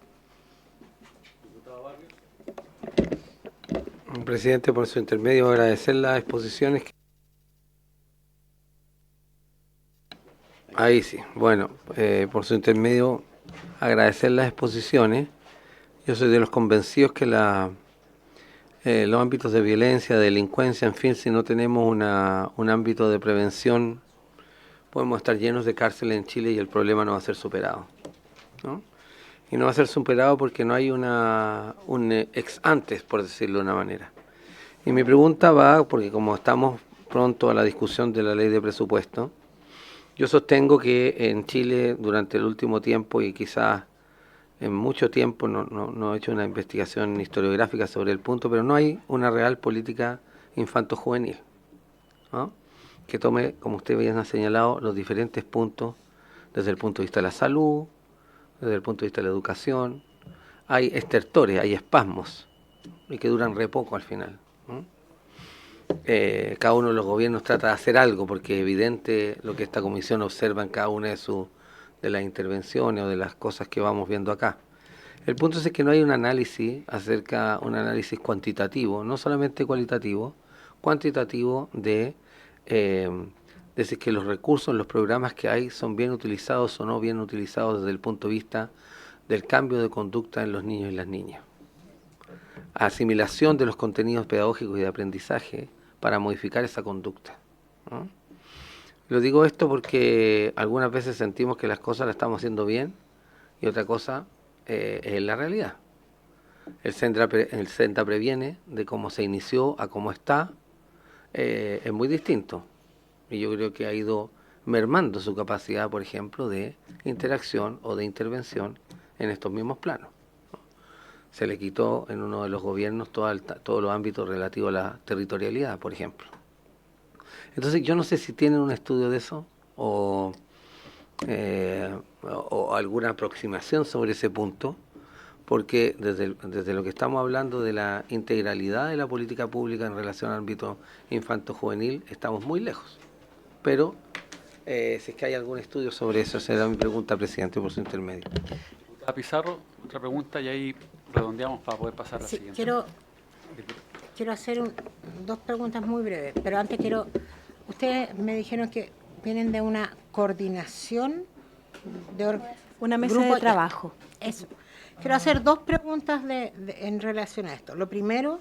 Presidente, por su intermedio, agradecer las exposiciones. Ahí sí, bueno, por su intermedio, agradecer las exposiciones. Yo soy de los convencidos que los ámbitos de violencia, de delincuencia, en fin, si no tenemos un ámbito de prevención, podemos estar llenos de cárceles en Chile y el problema no va a ser superado, ¿no? Y no va a ser superado porque no hay un ex antes, por decirlo de una manera. Y mi pregunta va, porque como estamos pronto a la discusión de la ley de presupuesto, yo sostengo que en Chile durante el último tiempo y quizás en mucho tiempo, no he hecho una investigación historiográfica sobre el punto, pero no hay una real política infanto-juvenil, ¿no? Que tome, como usted bien ha señalado, los diferentes puntos desde el punto de vista de la salud, desde el punto de vista de la educación. Hay estertores, hay espasmos, y que duran re poco al final, ¿no? Cada uno de los gobiernos trata de hacer algo, porque es evidente lo que esta comisión observa en cada una de las intervenciones o de las cosas que vamos viendo acá. El punto es que no hay un análisis un análisis cuantitativo, no solamente cualitativo, cuantitativo de si que los recursos, los programas que hay son bien utilizados o no bien utilizados desde el punto de vista del cambio de conducta en los niños y las niñas. Asimilación de los contenidos pedagógicos y de aprendizaje para modificar esa conducta, ¿no? Lo digo esto porque algunas veces sentimos que las cosas las estamos haciendo bien y otra cosa es la realidad. El CENDA previene de cómo se inició a cómo está, es muy distinto. Y yo creo que ha ido mermando su capacidad, por ejemplo, de interacción o de intervención en estos mismos planos, ¿no? Se le quitó en uno de los gobiernos todos los ámbitos relativos a la territorialidad, por ejemplo. Entonces yo no sé si tienen un estudio de eso o alguna aproximación sobre ese punto, porque desde lo que estamos hablando de la integralidad de la política pública en relación al ámbito infanto-juvenil estamos muy lejos, pero Si es que hay algún estudio sobre eso, esa era mi pregunta, presidente, por su intermedio. A Pizarro, otra pregunta y ahí redondeamos para poder pasar a la Sí, siguiente. quiero hacer dos preguntas muy breves, pero antes ustedes me dijeron que vienen de una coordinación de Una mesa grupo- de trabajo. Eso. Quiero hacer dos preguntas en relación a esto. Lo primero,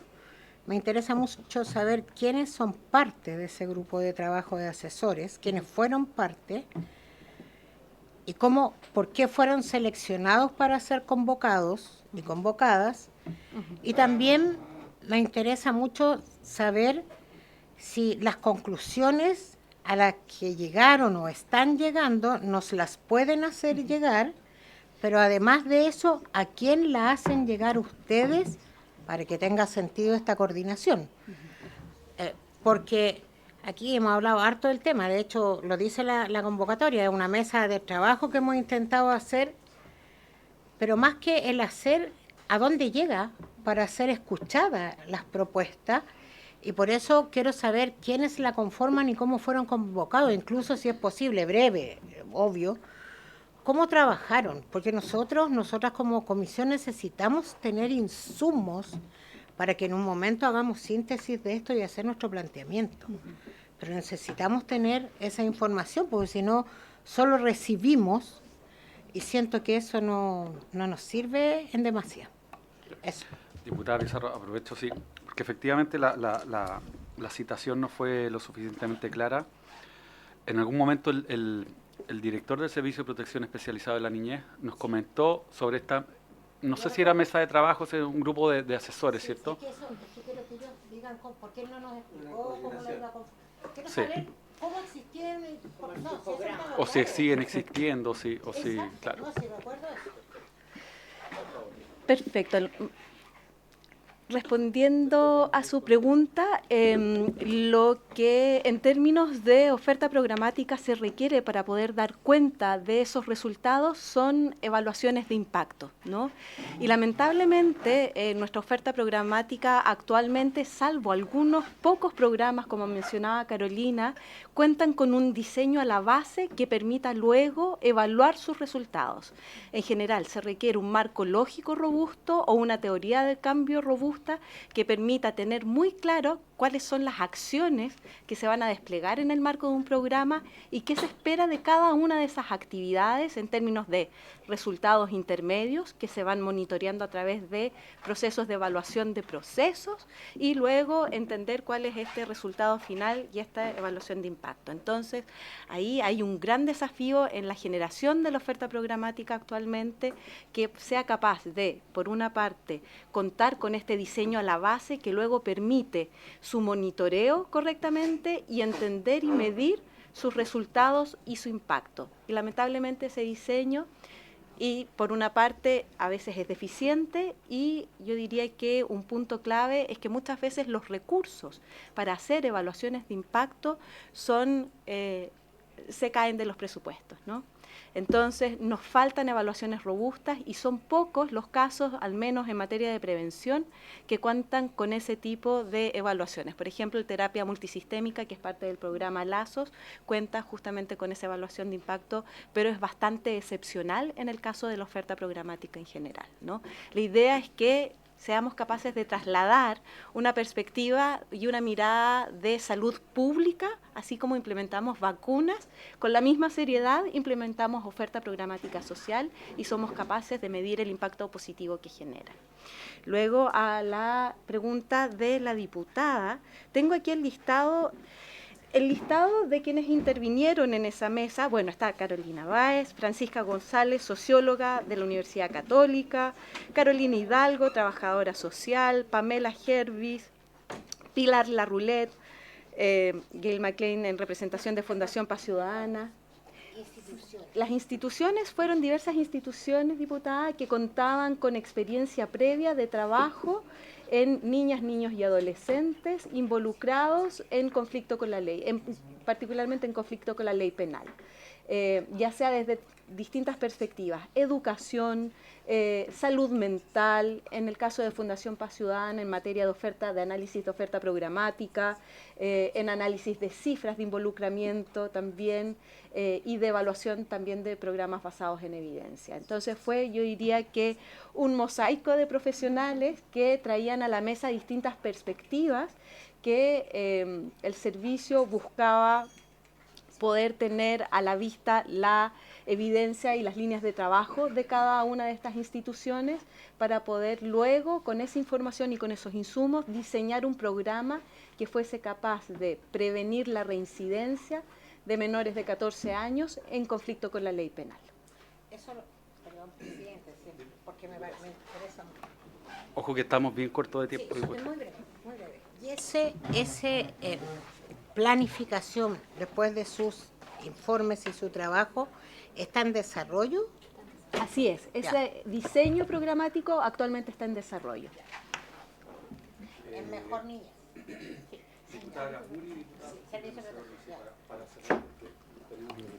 me interesa mucho saber quiénes son parte de ese grupo de trabajo de asesores, quiénes fueron parte y por qué fueron seleccionados para ser convocados y convocadas. Y también me interesa mucho saber si las conclusiones a las que llegaron o están llegando nos las pueden hacer llegar, pero además de eso, ¿a quién la hacen llegar ustedes para que tenga sentido esta coordinación? Porque aquí hemos hablado harto del tema, de hecho lo dice la convocatoria, es una mesa de trabajo que hemos intentado hacer, pero más que el hacer, ¿a dónde llega para ser escuchadas las propuestas? Y por eso quiero saber quiénes la conforman y cómo fueron convocados, incluso si es posible, breve, obvio, cómo trabajaron, porque nosotras como comisión necesitamos tener insumos para que en un momento hagamos síntesis de esto y hacer nuestro planteamiento. Pero necesitamos tener esa información, porque si no, solo recibimos y siento que eso no nos sirve en demasía. Eso. Diputada Pizarro, aprovecho, sí, porque efectivamente la citación no fue lo suficientemente clara. En algún momento el director del Servicio de Protección Especializado de la Niñez nos comentó sobre esta, no sé si era mesa de trabajo, es un grupo de asesores, ¿cierto? Sí, quiero que ellos digan por qué no nos explicó cómo la iba a quiero Sí. saber cómo existieron O si siguen existiendo, o si, claro. No, sí, recuerdo eso. Perfecto. Respondiendo a su pregunta, lo que en términos de oferta programática se requiere para poder dar cuenta de esos resultados son evaluaciones de impacto, ¿no? Y lamentablemente nuestra oferta programática actualmente, salvo algunos pocos programas, como mencionaba Carolina, cuentan con un diseño a la base que permita luego evaluar sus resultados. En general, se requiere un marco lógico robusto o una teoría del cambio robusta que permita tener muy claro cuáles son las acciones que se van a desplegar en el marco de un programa y qué se espera de cada una de esas actividades en términos de resultados intermedios que se van monitoreando a través de procesos de evaluación de procesos y luego entender cuál es este resultado final y esta evaluación de impacto. Entonces, ahí hay un gran desafío en la generación de la oferta programática actualmente que sea capaz de, por una parte, contar con este diseño a la base que luego permite su monitoreo correctamente y entender y medir sus resultados y su impacto. Y lamentablemente ese diseño, y por una parte a veces es deficiente y yo diría que un punto clave es que muchas veces los recursos para hacer evaluaciones de impacto se caen de los presupuestos, ¿no? Entonces, nos faltan evaluaciones robustas y son pocos los casos, al menos en materia de prevención, que cuentan con ese tipo de evaluaciones. Por ejemplo, el terapia multisistémica, que es parte del programa Lazos, cuenta justamente con esa evaluación de impacto, pero es bastante excepcional en el caso de la oferta programática en general, ¿no? La idea es que seamos capaces de trasladar una perspectiva y una mirada de salud pública, así como implementamos vacunas, con la misma seriedad implementamos oferta programática social y somos capaces de medir el impacto positivo que genera. Luego, a la pregunta de la diputada, tengo aquí el listado de quienes intervinieron en esa mesa. Bueno, está Carolina Báez, Francisca González, socióloga de la Universidad Católica, Carolina Hidalgo, trabajadora social, Pamela Hervis, Pilar Larroulet, Gail McLean en representación de Fundación Paz Ciudadana. Las instituciones fueron diversas instituciones, diputada, que contaban con experiencia previa de trabajo en niñas, niños y adolescentes involucrados en conflicto con la ley, particularmente en conflicto con la ley penal, ya sea desde distintas perspectivas: educación, salud mental, en el caso de Fundación Paz Ciudadana en materia de oferta, de análisis de oferta programática, en análisis de cifras de involucramiento también, y de evaluación también de programas basados en evidencia. Entonces fue, yo diría que un mosaico de profesionales que traían a la mesa distintas perspectivas que el servicio buscaba poder tener a la vista la evidencia y las líneas de trabajo de cada una de estas instituciones para poder luego, con esa información y con esos insumos, diseñar un programa que fuese capaz de prevenir la reincidencia de menores de 14 años en conflicto con la ley penal. Eso, perdón, presidente, sí, porque me interesa mucho. Ojo que estamos bien cortos de tiempo. Sí, muy breve, muy breve. Y ese planificación después de sus informes y su trabajo está en desarrollo. Así es, ese diseño programático actualmente está en desarrollo. Es mejor niña.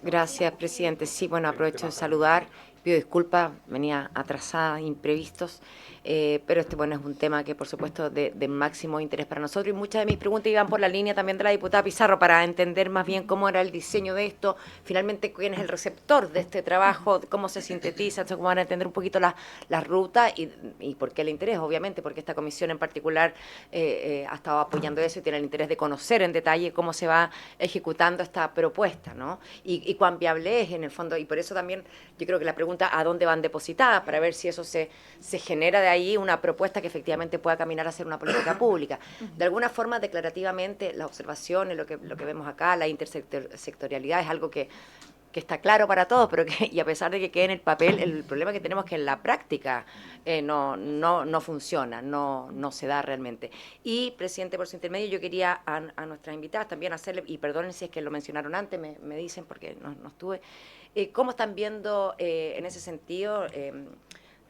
Gracias, presidente. Sí, bueno, aprovecho de saludar. Pido disculpas, venía atrasada, imprevistos, pero bueno, es un tema que por supuesto de máximo interés para nosotros, y muchas de mis preguntas iban por la línea también de la diputada Pizarro para entender más bien cómo era el diseño de esto, finalmente quién es el receptor de este trabajo, cómo se sintetiza, cómo van a entender un poquito las rutas y por qué el interés, obviamente, porque esta comisión en particular ha estado apoyando eso y tiene el interés de conocer en detalle cómo se va ejecutando esta propuesta, ¿no? Y cuán viable es en el fondo, y por eso también yo creo que la pregunta a dónde van depositadas, para ver si eso se genera de ahí una propuesta que efectivamente pueda caminar a ser una política pública. De alguna forma, declarativamente, las observaciones, lo que vemos acá, la intersectorialidad es algo que está claro para todos, pero y a pesar de que quede en el papel, el problema que tenemos es que en la práctica no funciona, no se da realmente. Y, presidente, por su intermedio, yo quería a nuestras invitadas también hacerle, y perdonen si es que lo mencionaron antes, me dicen porque no estuve, cómo están viendo en ese sentido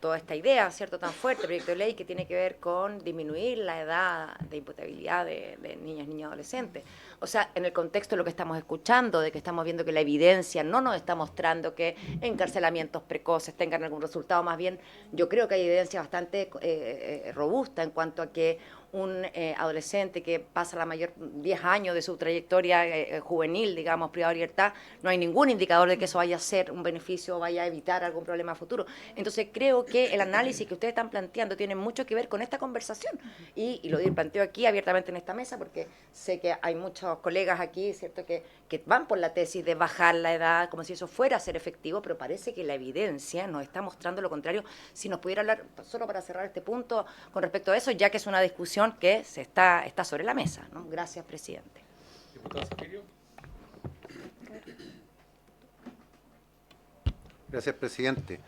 toda esta idea, ¿cierto?, tan fuerte, proyecto de ley que tiene que ver con disminuir la edad de imputabilidad de niñas, niños, adolescentes. O sea, en el contexto de lo que estamos escuchando, de que estamos viendo que la evidencia no nos está mostrando que encarcelamientos precoces tengan algún resultado, más bien yo creo que hay evidencia bastante robusta en cuanto a que un adolescente que pasa la mayor 10 años de su trayectoria juvenil, digamos, privada de libertad, no hay ningún indicador de que eso vaya a ser un beneficio o vaya a evitar algún problema futuro. Entonces creo que el análisis que ustedes están planteando tiene mucho que ver con esta conversación y lo planteo aquí abiertamente en esta mesa porque sé que hay muchos colegas aquí, ¿cierto?, que van por la tesis de bajar la edad como si eso fuera a ser efectivo, pero parece que la evidencia nos está mostrando lo contrario. Si nos pudiera hablar, solo para cerrar este punto, con respecto a eso, ya que es una discusión que está sobre la mesa, ¿no? Gracias, presidente. Diputado Safirio. Gracias, presidente.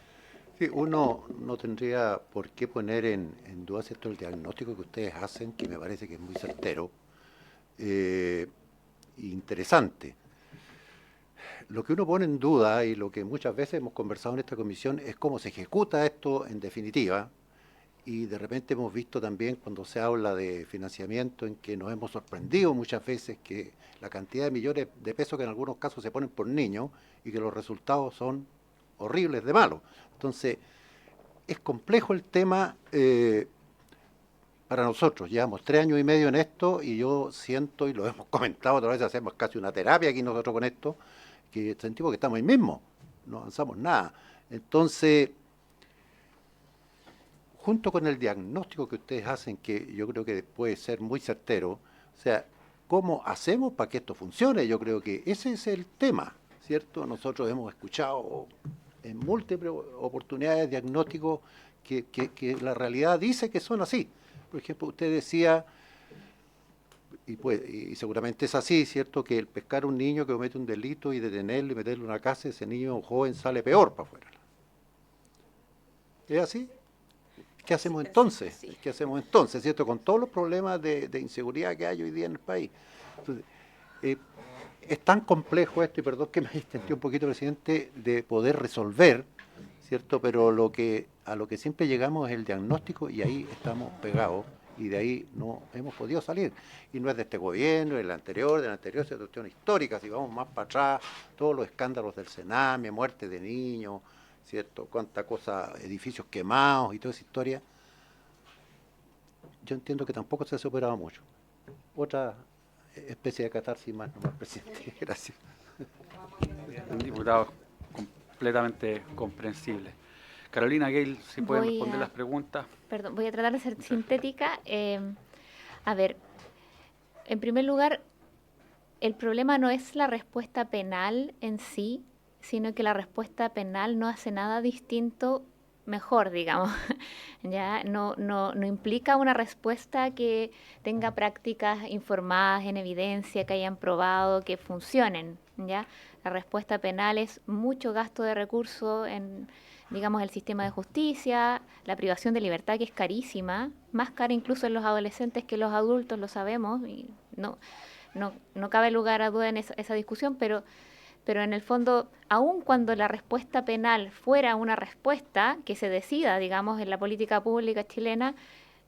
Sí, uno no tendría por qué poner en duda esto el diagnóstico que ustedes hacen, que me parece que es muy certero e interesante. Lo que uno pone en duda, y lo que muchas veces hemos conversado en esta comisión, es cómo se ejecuta esto en definitiva. Y de repente hemos visto también cuando se habla de financiamiento en que nos hemos sorprendido muchas veces que la cantidad de millones de pesos que en algunos casos se ponen por niño y que los resultados son horribles de malos. Entonces, es complejo el tema para nosotros. Llevamos 3 años y medio en esto y yo siento, y lo hemos comentado otra vez, hacemos casi una terapia aquí nosotros con esto, que sentimos que estamos ahí mismo, no avanzamos nada. Entonces, junto con el diagnóstico que ustedes hacen, que yo creo que puede ser muy certero, o sea, ¿cómo hacemos para que esto funcione? Yo creo que ese es el tema, ¿cierto? Nosotros hemos escuchado en múltiples oportunidades diagnósticos que la realidad dice que son así. Por ejemplo, usted decía, y seguramente es así, ¿cierto?, que el pescar a un niño que comete un delito y detenerlo y meterlo en una casa, ese niño joven sale peor para afuera. ¿Es así? ¿Qué hacemos entonces? ¿Qué hacemos entonces, cierto? Con todos los problemas de inseguridad que hay hoy día en el país. Entonces, es tan complejo esto, y perdón que me extendí un poquito, presidente, de poder resolver, ¿cierto? Pero a lo que siempre llegamos es el diagnóstico y ahí estamos pegados. y de ahí no hemos podido salir. Y no es de este gobierno, del anterior, es una cuestión histórica. Si vamos más para atrás, todos los escándalos del Sename, muerte de niños, ¿cierto? Cuánta cosa, edificios quemados y toda esa historia. Yo entiendo que tampoco se ha superado mucho. Otra especie de catarsis más, nomás, presidente. Gracias. Diputado, completamente comprensible. Carolina Gale, si pueden Voy responder a- las preguntas. Perdón, voy a tratar de ser sintética. A ver, en primer lugar, el problema no es la respuesta penal en sí, sino que la respuesta penal no hace nada distinto mejor, digamos. Ya no implica una respuesta que tenga prácticas informadas en evidencia, que hayan probado que funcionen, ¿ya? La respuesta penal es mucho gasto de recursos en, digamos, el sistema de justicia, la privación de libertad, que es carísima, más cara incluso en los adolescentes que los adultos, lo sabemos, y no cabe lugar a duda en esa discusión, pero en el fondo, aun cuando la respuesta penal fuera una respuesta que se decida, digamos, en la política pública chilena,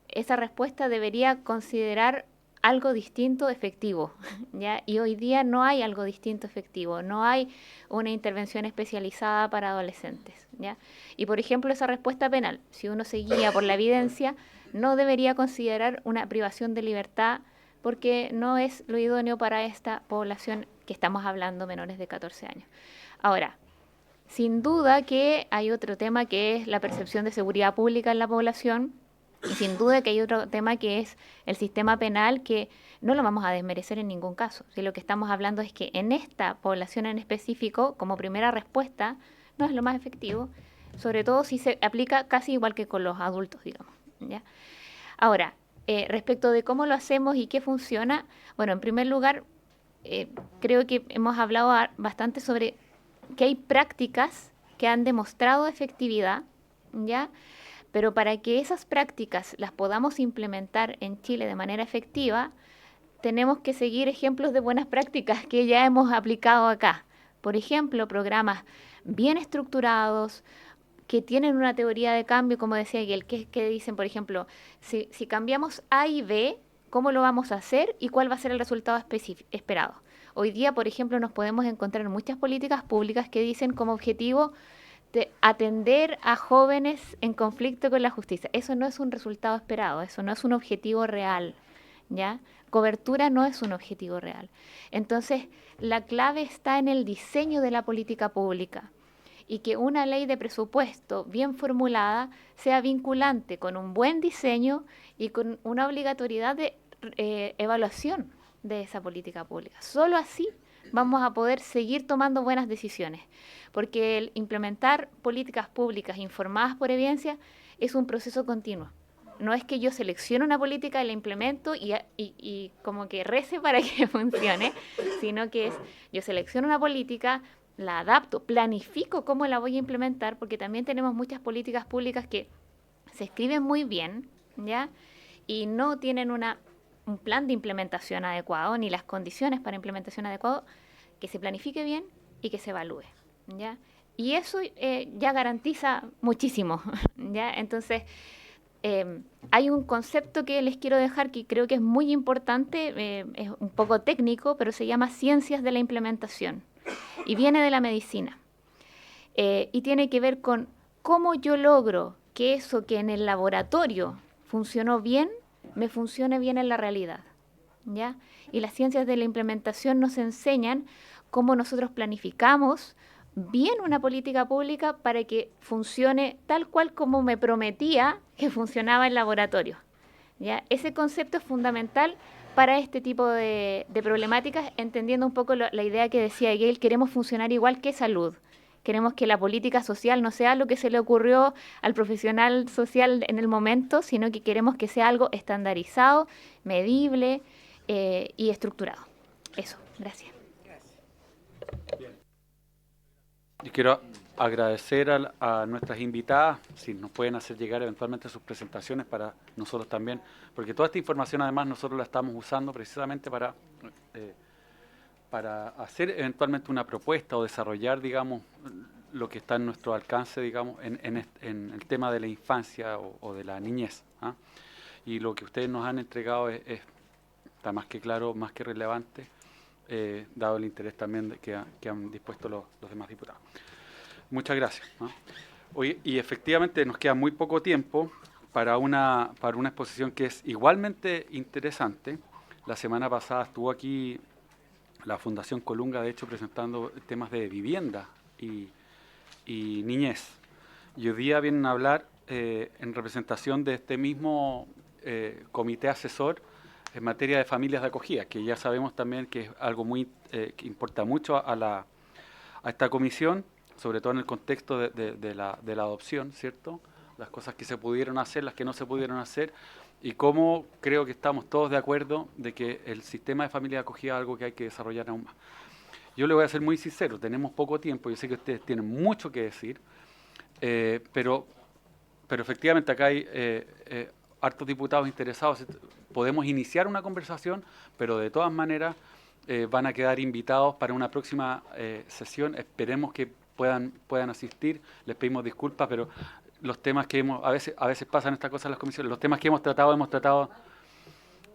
esa respuesta debería considerar algo distinto efectivo, ¿ya? Y hoy día no hay algo distinto efectivo, no hay una intervención especializada para adolescentes, ¿ya? Y por ejemplo, esa respuesta penal, si uno se guía por la evidencia, no debería considerar una privación de libertad porque no es lo idóneo para esta población que estamos hablando, menores de 14 años. Ahora, sin duda que hay otro tema que es la percepción de seguridad pública en la población, y sin duda que hay otro tema que es el sistema penal, que no lo vamos a desmerecer en ningún caso. Si lo que estamos hablando es que en esta población en específico, como primera respuesta, no es lo más efectivo, sobre todo si se aplica casi igual que con los adultos, digamos, ¿ya? Ahora, respecto de cómo lo hacemos y qué funciona, bueno, en primer lugar, creo que hemos hablado bastante sobre que hay prácticas que han demostrado efectividad, ¿ya? Pero para que esas prácticas las podamos implementar en Chile de manera efectiva, tenemos que seguir ejemplos de buenas prácticas que ya hemos aplicado acá. Por ejemplo, programas bien estructurados, que tienen una teoría de cambio, como decía Miguel, que dicen, por ejemplo, si cambiamos A y B, ¿cómo lo vamos a hacer y cuál va a ser el resultado esperado? Hoy día, por ejemplo, nos podemos encontrar muchas políticas públicas que dicen como objetivo de atender a jóvenes en conflicto con la justicia. Eso no es un resultado esperado, eso no es un objetivo real, ¿ya? Cobertura no es un objetivo real. Entonces, la clave está en el diseño de la política pública y que una ley de presupuesto bien formulada sea vinculante con un buen diseño y con una obligatoriedad de evaluación de esa política pública. Solo así vamos a poder seguir tomando buenas decisiones, porque el implementar políticas públicas informadas por evidencia es un proceso continuo. No es que yo seleccione una política y la implemento y como que rece para que funcione, sino que es yo selecciono una política, la adapto, planifico cómo la voy a implementar, porque también tenemos muchas políticas públicas que se escriben muy bien, ¿ya? Y no tienen un plan de implementación adecuado, ni las condiciones para implementación adecuado, que se planifique bien y que se evalúe, ¿ya? Y eso ya garantiza muchísimo, ¿ya? Entonces, hay un concepto que les quiero dejar que creo que es muy importante, es un poco técnico, pero se llama ciencias de la implementación y viene de la medicina. Y tiene que ver con cómo yo logro que eso que en el laboratorio funcionó bien, me funcione bien en la realidad, ¿ya? Y las ciencias de la implementación nos enseñan cómo nosotros planificamos bien una política pública para que funcione tal cual como me prometía que funcionaba en laboratorio, ¿ya? Ese concepto es fundamental para este tipo de problemáticas, entendiendo un poco la idea que decía Gail, queremos funcionar igual que salud. Queremos que la política social no sea lo que se le ocurrió al profesional social en el momento, sino que queremos que sea algo estandarizado, medible y estructurado. Eso, gracias. Y quiero agradecer a nuestras invitadas, si nos pueden hacer llegar eventualmente sus presentaciones para nosotros también, porque toda esta información además nosotros la estamos usando precisamente para hacer eventualmente una propuesta o desarrollar, digamos, lo que está en nuestro alcance, digamos, en el tema de la infancia o de la niñez, ¿ah? y lo que ustedes nos han entregado está más que claro, más que relevante, dado el interés también que han dispuesto los demás diputados. Muchas gracias, ¿no? Oye, y efectivamente nos queda muy poco tiempo para una exposición que es igualmente interesante. La semana pasada estuvo aquí la Fundación Colunga, de hecho, presentando temas de vivienda y niñez. Y hoy día vienen a hablar en representación de este mismo comité asesor en materia de familias de acogida, que ya sabemos también que es algo que importa mucho a esta comisión, sobre todo en el contexto de la adopción, ¿cierto? Las cosas que se pudieron hacer, las que no se pudieron hacer, y cómo creo que estamos todos de acuerdo de que el sistema de familia de acogida es algo que hay que desarrollar aún más. Yo le voy a ser muy sincero, tenemos poco tiempo, yo sé que ustedes tienen mucho que decir, pero efectivamente acá hay hartos diputados interesados. Podemos iniciar una conversación, pero de todas maneras van a quedar invitados para una próxima sesión. Esperemos que puedan asistir. Les pedimos disculpas, pero los temas que a veces pasan estas cosas en las comisiones, los temas que hemos tratado,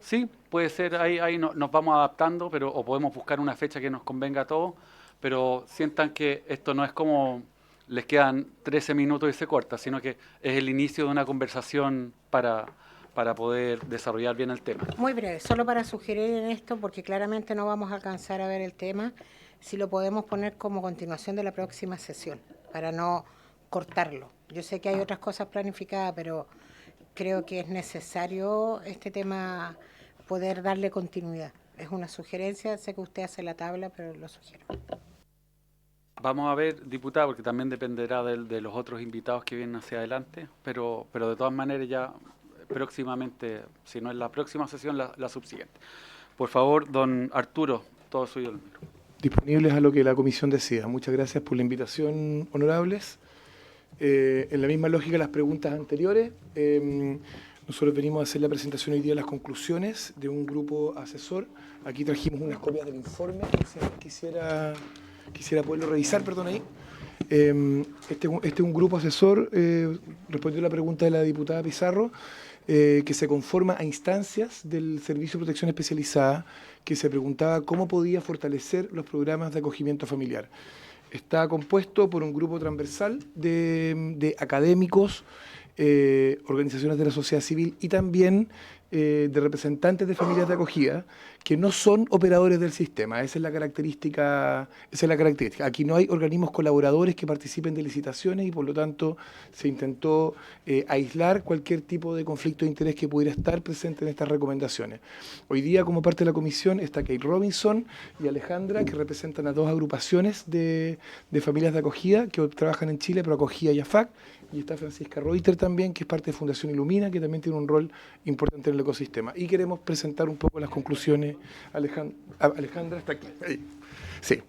sí, puede ser, ahí nos vamos adaptando, o podemos buscar una fecha que nos convenga a todos, pero sientan que esto no es como les quedan 13 minutos y se corta, sino que es el inicio de una conversación para poder desarrollar bien el tema. Muy breve, solo para sugerir en esto, porque claramente no vamos a alcanzar a ver el tema, si lo podemos poner como continuación de la próxima sesión, para no cortarlo. Yo sé que hay otras cosas planificadas, pero creo que es necesario este tema poder darle continuidad. Es una sugerencia, sé que usted hace la tabla, pero lo sugiero. Vamos a ver, diputada, porque también dependerá de los otros invitados que vienen hacia adelante, pero de todas maneras ya próximamente, si no es la próxima sesión, la subsiguiente. Por favor, don Arturo, todo suyo. Disponibles a lo que la comisión decida. Muchas gracias por la invitación, honorables. En la misma lógica de las preguntas anteriores, nosotros venimos a hacer la presentación hoy día de las conclusiones de un grupo asesor. Aquí trajimos unas copias del informe, quisiera poderlo revisar, perdón ahí. Este es un grupo asesor, respondió a la pregunta de la diputada Pizarro, que se conforma a instancias del Servicio de Protección Especializada, que se preguntaba cómo podía fortalecer los programas de acogimiento familiar. Está compuesto por un grupo transversal de académicos, organizaciones de la sociedad civil y también de representantes de familias de acogida que no son operadores del sistema. Esa es la característica. Aquí no hay organismos colaboradores que participen de licitaciones y por lo tanto se intentó aislar cualquier tipo de conflicto de interés que pudiera estar presente en estas recomendaciones. Hoy día, como parte de la comisión, está Kate Robinson y Alejandra, que representan a dos agrupaciones de familias de acogida que trabajan en Chile, pero Acogida y AFAC. Y está Francisca Reuter también, que es parte de Fundación Ilumina, que también tiene un rol importante en el ecosistema. Y queremos presentar un poco las conclusiones. Alejandra está aquí. Ahí. Sí.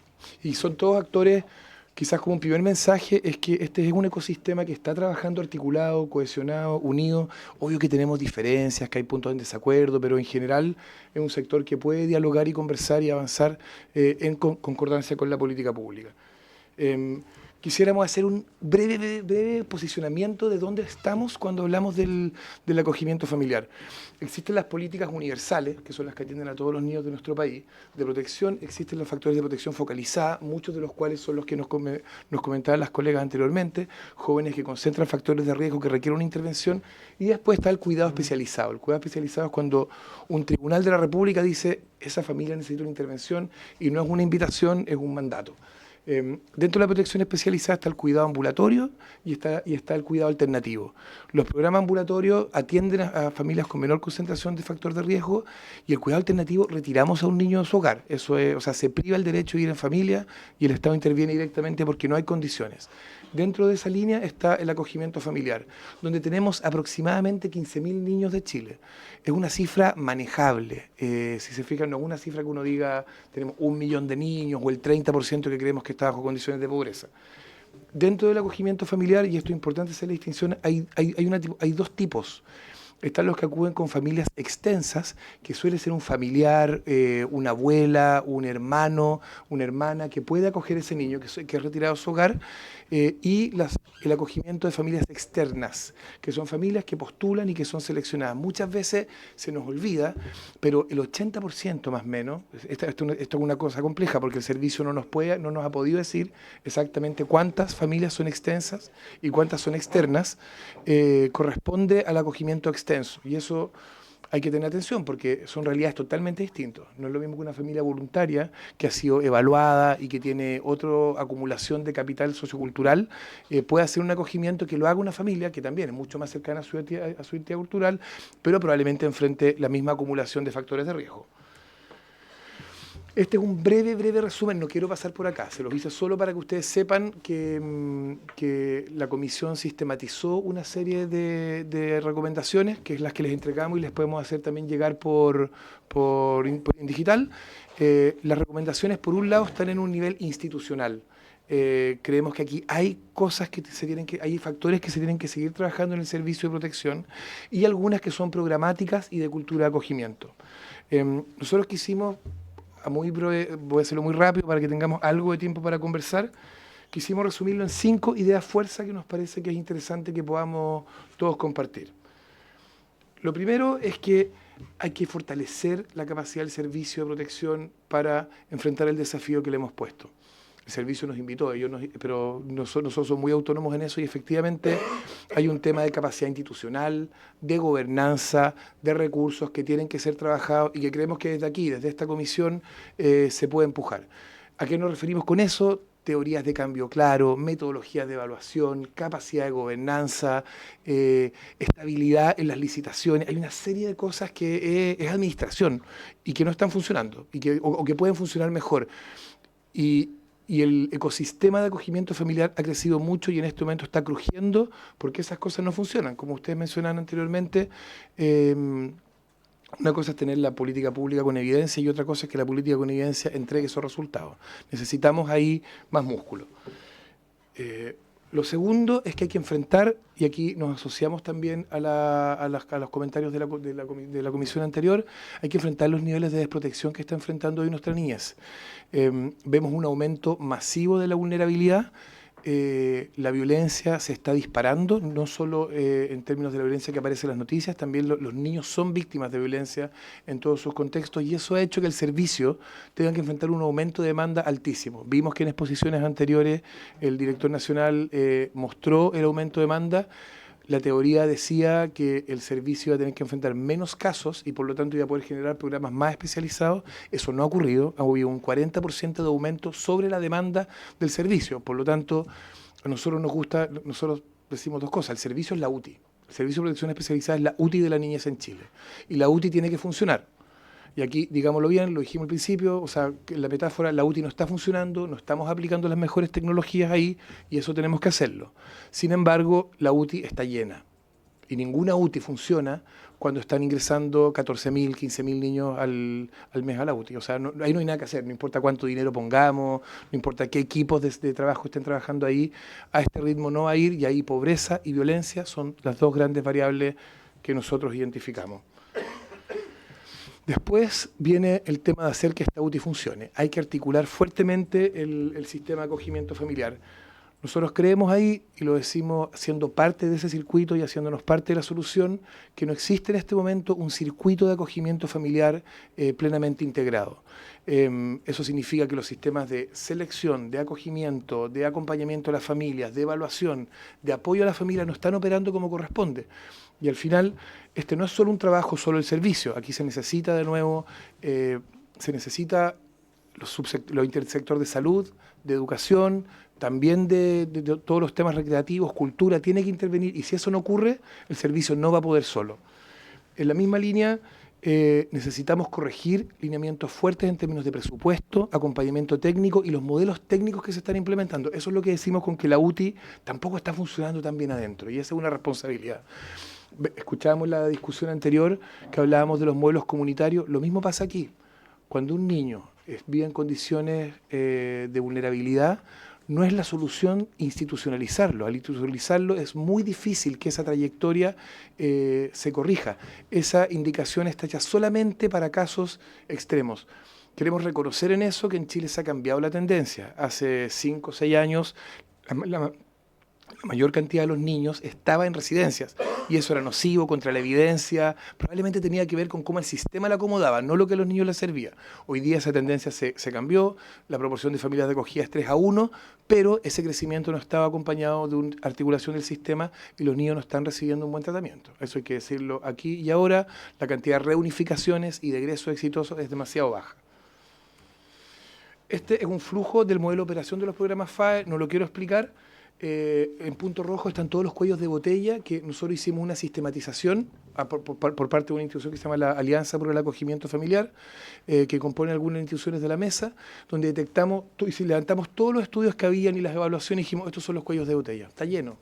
Y son todos actores, quizás como un primer mensaje, es que este es un ecosistema que está trabajando articulado, cohesionado, unido. Obvio que tenemos diferencias, que hay puntos en desacuerdo, pero en general es un sector que puede dialogar y conversar y avanzar en concordancia con la política pública. Quisiéramos hacer un breve posicionamiento de dónde estamos cuando hablamos del acogimiento familiar. Existen las políticas universales, que son las que atienden a todos los niños de nuestro país, de protección. Existen los factores de protección focalizada, muchos de los cuales son los que nos comentaban las colegas anteriormente, jóvenes que concentran factores de riesgo que requieren una intervención, y después está el cuidado especializado. El cuidado especializado es cuando un tribunal de la República dice esa familia necesita una intervención y no es una invitación, es un mandato. Dentro de la protección especializada está el cuidado ambulatorio y está el cuidado alternativo. Los programas ambulatorios atienden a familias con menor concentración de factor de riesgo y el cuidado alternativo retiramos a un niño de su hogar. Eso es, o sea, se priva el derecho de ir en familia y el Estado interviene directamente porque no hay condiciones. Dentro de esa línea está el acogimiento familiar, donde tenemos aproximadamente 15.000 niños de Chile. Es una cifra manejable. Si se fijan, no es una cifra que uno diga tenemos 1 millón de niños o el 30% que creemos que está bajo condiciones de pobreza. Dentro del acogimiento familiar, y esto es importante hacer la distinción, hay dos tipos. Están los que acuden con familias extensas, que suele ser un familiar, una abuela, un hermano, una hermana, que puede acoger a ese niño que es retirado de su hogar, y el acogimiento de familias externas, que son familias que postulan y que son seleccionadas. Muchas veces se nos olvida, pero el 80% más o menos, esto es una cosa compleja porque el servicio no nos ha podido decir exactamente cuántas familias son extensas y cuántas son externas, corresponde al acogimiento extenso. Y eso hay que tener atención porque son realidades totalmente distintas. No es lo mismo que una familia voluntaria que ha sido evaluada y que tiene otra acumulación de capital sociocultural, puede hacer un acogimiento que lo haga una familia que también es mucho más cercana a su identidad cultural, pero probablemente enfrente la misma acumulación de factores de riesgo. Este es un breve resumen, no quiero pasar por acá, se los hice solo para que ustedes sepan que la comisión sistematizó una serie de recomendaciones, que es las que les entregamos y les podemos hacer también llegar por digital. Las recomendaciones, por un lado, están en un nivel institucional. Creemos que aquí hay cosas hay factores que se tienen que seguir trabajando en el servicio de protección y algunas que son programáticas y de cultura de acogimiento. Nosotros quisimos, voy a hacerlo muy rápido para que tengamos algo de tiempo para conversar. Quisimos resumirlo en 5 ideas fuerza que nos parece que es interesante que podamos todos compartir. Lo primero es que hay que fortalecer la capacidad del servicio de protección para enfrentar el desafío que le hemos puesto. El servicio nos invitó, pero nosotros somos muy autónomos en eso y efectivamente hay un tema de capacidad institucional, de gobernanza, de recursos que tienen que ser trabajados y que creemos que desde aquí, desde esta comisión, se puede empujar. ¿A qué nos referimos con eso? Teorías de cambio claro, metodologías de evaluación, capacidad de gobernanza, estabilidad en las licitaciones. Hay una serie de cosas que es administración y que no están funcionando o que pueden funcionar mejor. Y el ecosistema de acogimiento familiar ha crecido mucho y en este momento está crujiendo porque esas cosas no funcionan. Como ustedes mencionaban anteriormente, una cosa es tener la política pública con evidencia y otra cosa es que la política con evidencia entregue esos resultados. Necesitamos ahí más músculo. Lo segundo es que hay que enfrentar, y aquí nos asociamos también a los comentarios de la comisión anterior, hay que enfrentar los niveles de desprotección que está enfrentando hoy nuestra niñez. Vemos un aumento masivo de la vulnerabilidad, la violencia se está disparando, no solo en términos de la violencia que aparece en las noticias, también los niños son víctimas de violencia en todos sus contextos y eso ha hecho que el servicio tenga que enfrentar un aumento de demanda altísimo. Vimos que en exposiciones anteriores el director nacional mostró el aumento de demanda. La teoría decía que el servicio iba a tener que enfrentar menos casos y por lo tanto iba a poder generar programas más especializados. Eso no ha ocurrido, ha habido un 40% de aumento sobre la demanda del servicio. Por lo tanto, a nosotros nos gusta, nosotros decimos dos cosas, el servicio es la UTI. El Servicio de Protección Especializada es la UTI de la niñez en Chile. Y la UTI tiene que funcionar. Y aquí, digámoslo bien, lo dijimos al principio, o sea, que la metáfora, la UTI no está funcionando, no estamos aplicando las mejores tecnologías ahí y eso tenemos que hacerlo. Sin embargo, la UTI está llena y ninguna UTI funciona cuando están ingresando 14.000, 15.000 niños al mes a la UTI. O sea, ahí no hay nada que hacer, no importa cuánto dinero pongamos, no importa qué equipos de trabajo estén trabajando ahí, a este ritmo no va a ir y ahí pobreza y violencia son las dos grandes variables que nosotros identificamos. Después viene el tema de hacer que esta UTI funcione. Hay que articular fuertemente el sistema de acogimiento familiar. Nosotros creemos ahí, y lo decimos siendo parte de ese circuito y haciéndonos parte de la solución, que no existe en este momento un circuito de acogimiento familiar plenamente integrado. Eso significa que los sistemas de selección, de acogimiento, de acompañamiento a las familias, de evaluación, de apoyo a la familia no están operando como corresponde. Y al final, este no es solo un trabajo, solo el servicio. Aquí se necesita de nuevo, se necesita los intersector de salud, de educación, también de todos los temas recreativos, cultura, tiene que intervenir. Y si eso no ocurre, el servicio no va a poder solo. En la misma línea, necesitamos corregir lineamientos fuertes en términos de presupuesto, acompañamiento técnico y los modelos técnicos que se están implementando. Eso es lo que decimos con que la UTI tampoco está funcionando tan bien adentro y esa es una responsabilidad. Escuchábamos la discusión anterior que hablábamos de los modelos comunitarios. Lo mismo pasa aquí. Cuando un niño vive en condiciones de vulnerabilidad, no es la solución institucionalizarlo. Al institucionalizarlo es muy difícil que esa trayectoria se corrija. Esa indicación está hecha solamente para casos extremos. Queremos reconocer en eso que en Chile se ha cambiado la tendencia. Hace 5 o 6 años la mayor cantidad de los niños estaba en residencias y eso era nocivo contra la evidencia, probablemente tenía que ver con cómo el sistema la acomodaba, no lo que a los niños les servía. Hoy día esa tendencia se cambió, la proporción de familias de acogida es 3-1, pero ese crecimiento no estaba acompañado de una articulación del sistema y los niños no están recibiendo un buen tratamiento. Eso hay que decirlo aquí y ahora, la cantidad de reunificaciones y de egresos exitosos es demasiado baja. Este es un flujo del modelo de operación de los programas FAE, no lo quiero explicar. En punto rojo están todos los cuellos de botella que nosotros hicimos una sistematización por parte de una institución que se llama la Alianza por el Acogimiento Familiar, que compone algunas instituciones de la mesa, donde detectamos y levantamos todos los estudios que habían y las evaluaciones y dijimos, estos son los cuellos de botella, está lleno.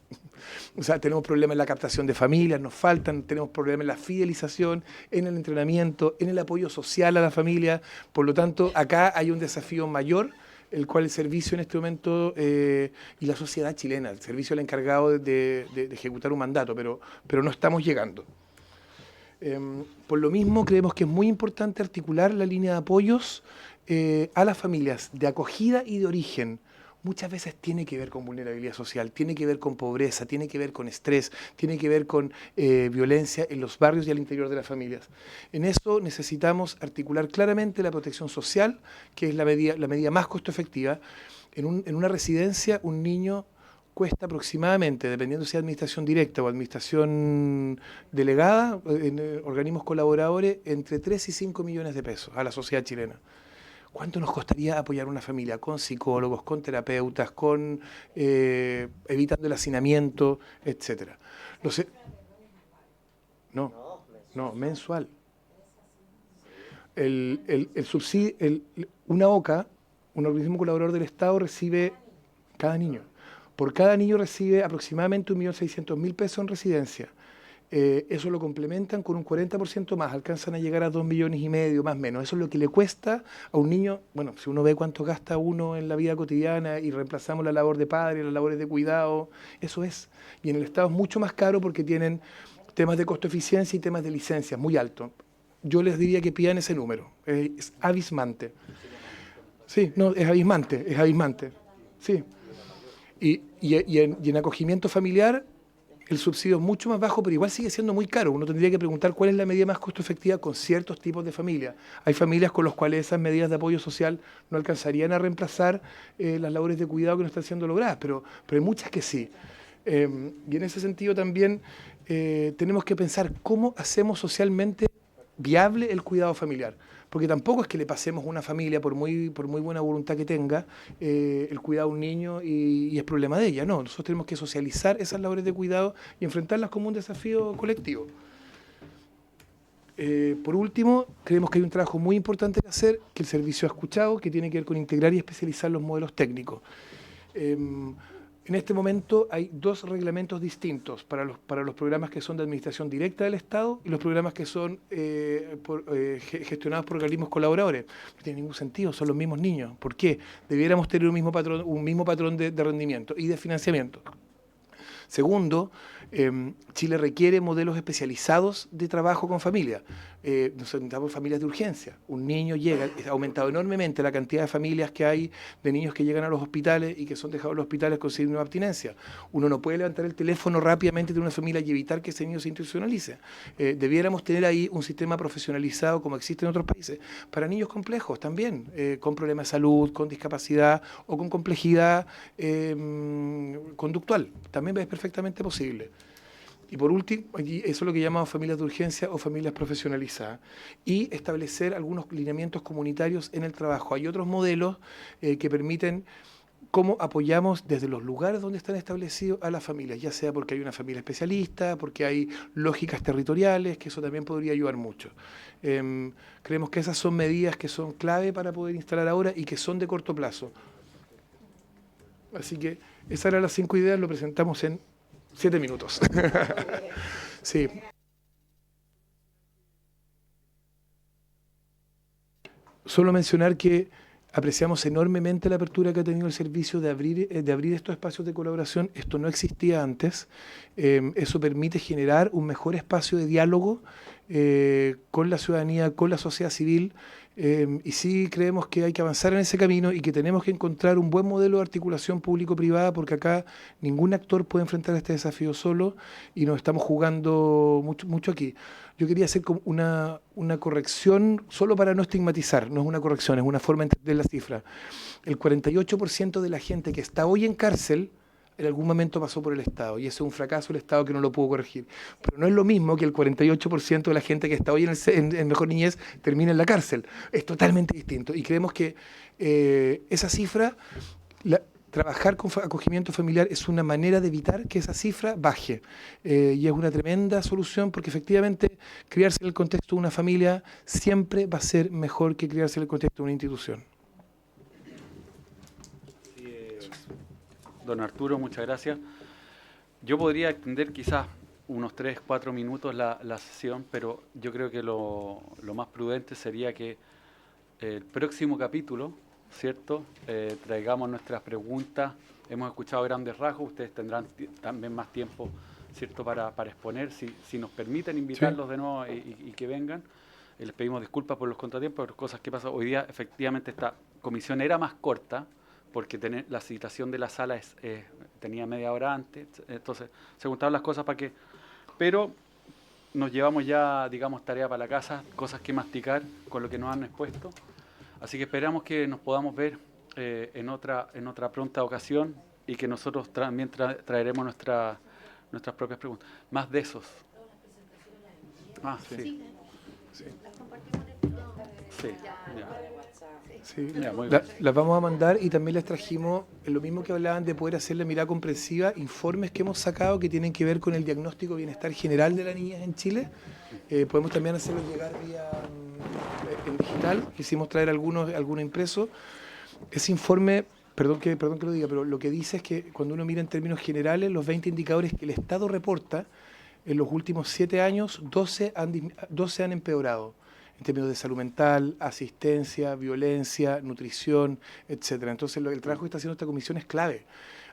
O sea, tenemos problemas en la captación de familias, nos faltan, tenemos problemas en la fidelización, en el entrenamiento, en el apoyo social a la familia, por lo tanto, acá hay un desafío mayor, el cual el servicio en este momento y la sociedad chilena, el servicio le ha encargado de ejecutar un mandato, pero no estamos llegando. Por lo mismo, creemos que es muy importante articular la línea de apoyos a las familias de acogida y de origen. Muchas veces tiene que ver con vulnerabilidad social, tiene que ver con pobreza, tiene que ver con estrés, tiene que ver con violencia en los barrios y al interior de las familias. En eso necesitamos articular claramente la protección social, que es la medida más costo efectiva. En una residencia, un niño cuesta aproximadamente, dependiendo si es administración directa o administración delegada, en organismos colaboradores, entre 3 y 5 millones de pesos a la sociedad chilena. ¿Cuánto nos costaría apoyar una familia con psicólogos, con terapeutas, con evitando el hacinamiento, etcétera? No, mensual. El subsidio, una OCA, un organismo colaborador del Estado, recibe cada niño. Por cada niño recibe aproximadamente 1.600.000 pesos en residencia. Eso lo complementan con un 40% más, alcanzan a llegar a 2,5 millones más o menos. Eso es lo que le cuesta a un niño, bueno, si uno ve cuánto gasta uno en la vida cotidiana y reemplazamos la labor de padre, las labores de cuidado, eso es. Y en el Estado es mucho más caro porque tienen temas de costo eficiencia y temas de licencia muy altos. Yo les diría que pidan ese número, es abismante. Sí, no, es abismante, sí. Y en acogimiento familiar, el subsidio es mucho más bajo, pero igual sigue siendo muy caro. Uno tendría que preguntar cuál es la medida más costo efectiva con ciertos tipos de familias. Hay familias con las cuales esas medidas de apoyo social no alcanzarían a reemplazar las labores de cuidado que no están siendo logradas, pero hay muchas que sí. Y en ese sentido también tenemos que pensar cómo hacemos socialmente viable el cuidado familiar. Porque tampoco es que le pasemos a una familia, por muy buena voluntad que tenga, el cuidado a un niño y es problema de ella. No, nosotros tenemos que socializar esas labores de cuidado y enfrentarlas como un desafío colectivo. Por último, creemos que hay un trabajo muy importante que hacer, que el servicio ha escuchado, que tiene que ver con integrar y especializar los modelos técnicos. En este momento hay 2 reglamentos distintos para los programas que son de administración directa del Estado y los programas que son gestionados por organismos colaboradores. No tiene ningún sentido, son los mismos niños. ¿Por qué? Debiéramos tener un mismo patrón de rendimiento y de financiamiento. Segundo, Chile requiere modelos especializados de trabajo con familias. Necesitamos familias de urgencia. Un niño llega, ha aumentado enormemente la cantidad de familias que hay de niños que llegan a los hospitales y que son dejados en los hospitales con signo de abstinencia. Uno no puede levantar el teléfono rápidamente de una familia y evitar que ese niño se institucionalice. Debiéramos tener ahí un sistema profesionalizado como existe en otros países para niños complejos también, con problemas de salud, con discapacidad o con complejidad conductual. También es perfectamente posible. Y por último, eso es lo que llamamos familias de urgencia o familias profesionalizadas. Y establecer algunos lineamientos comunitarios en el trabajo. Hay otros modelos que permiten cómo apoyamos desde los lugares donde están establecidos a las familias, ya sea porque hay una familia especialista, porque hay lógicas territoriales, que eso también podría ayudar mucho. Creemos que esas son medidas que son clave para poder instalar ahora y que son de corto plazo. Así que esas eran las 5 ideas, lo presentamos en 7 minutos. Sí. Solo mencionar que apreciamos enormemente la apertura que ha tenido el servicio de abrir estos espacios de colaboración. Esto no existía antes. Eso permite generar un mejor espacio de diálogo con la ciudadanía, con la sociedad civil, y sí creemos que hay que avanzar en ese camino y que tenemos que encontrar un buen modelo de articulación público-privada, porque acá ningún actor puede enfrentar este desafío solo y nos estamos jugando mucho aquí. Yo quería hacer como una corrección, solo para no estigmatizar, no es una corrección, es una forma de entender la cifra. El 48% de la gente que está hoy en cárcel en algún momento pasó por el Estado, y ese es un fracaso del Estado que no lo pudo corregir. Pero no es lo mismo que el 48% de la gente que está hoy en Mejor Niñez termine en la cárcel. Es totalmente distinto. Y creemos que esa cifra, trabajar con acogimiento familiar es una manera de evitar que esa cifra baje. Y es una tremenda solución, porque efectivamente criarse en el contexto de una familia siempre va a ser mejor que criarse en el contexto de una institución. Don Arturo, muchas gracias. Yo podría extender quizás unos 3-4 minutos la sesión, pero yo creo que lo más prudente sería que el próximo capítulo, ¿cierto? Traigamos nuestras preguntas. Hemos escuchado grandes rasgos, ustedes tendrán también más tiempo, ¿cierto?, para exponer. Si nos permiten invitarlos de nuevo y que vengan. Les pedimos disculpas por los contratiempos, por cosas que pasan. Hoy día, efectivamente, esta comisión era más corta, porque la citación de la sala tenía media hora antes, entonces se juntaron las cosas para que... Pero nos llevamos ya, digamos, tarea para la casa, cosas que masticar con lo que nos han expuesto. Así que esperamos que nos podamos ver en otra pronta ocasión y que nosotros también traeremos nuestras propias preguntas. Más de esos. Ah, sí. Sí. Sí, ya. Sí, las vamos a mandar, y también les trajimos, lo mismo que hablaban de poder hacer la mirada comprensiva, informes que hemos sacado que tienen que ver con el diagnóstico de bienestar general de la niñez en Chile. Podemos también hacerlos llegar vía en digital, quisimos traer algunos impresos. Ese informe, perdón que lo diga, pero lo que dice es que cuando uno mira en términos generales los 20 indicadores que el Estado reporta, en los últimos 7 años, 12 han empeorado, en términos de salud mental, asistencia, violencia, nutrición, etcétera. Entonces, el trabajo que está haciendo esta comisión es clave.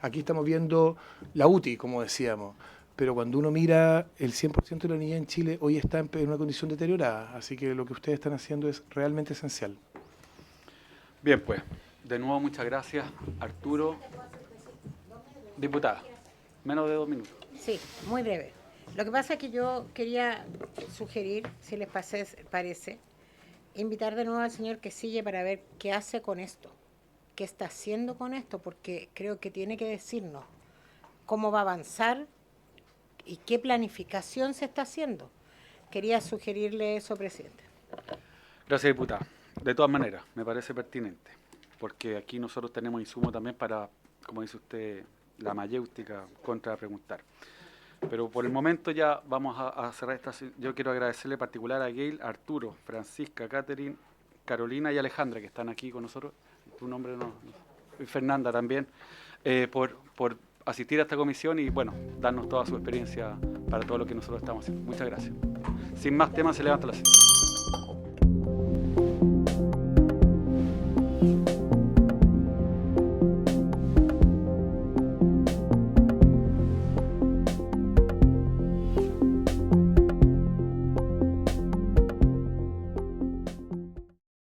Aquí estamos viendo la UTI, como decíamos, pero cuando uno mira, el 100% de la niñez en Chile hoy está en una condición deteriorada, así que lo que ustedes están haciendo es realmente esencial. Bien, pues, de nuevo muchas gracias, Arturo. Diputada, menos de 2 minutos. Sí, muy breve. Lo que pasa es que yo quería sugerir, si les parece, invitar de nuevo al señor Quesille para ver qué hace con esto, qué está haciendo con esto, porque creo que tiene que decirnos cómo va a avanzar y qué planificación se está haciendo. Quería sugerirle eso, presidente. Gracias, diputada. De todas maneras, me parece pertinente, porque aquí nosotros tenemos insumo también para, como dice usted, la mayéutica contra preguntar. Pero por el momento ya vamos a cerrar esta. Yo quiero agradecerle en particular a Gail, Arturo, Francisca, Catherine, Carolina y Alejandra, que están aquí con nosotros. Tu nombre no, y Fernanda también, por asistir a esta comisión y, bueno, darnos toda su experiencia para todo lo que nosotros estamos haciendo. Muchas gracias. Sin más temas, se levanta la sesión.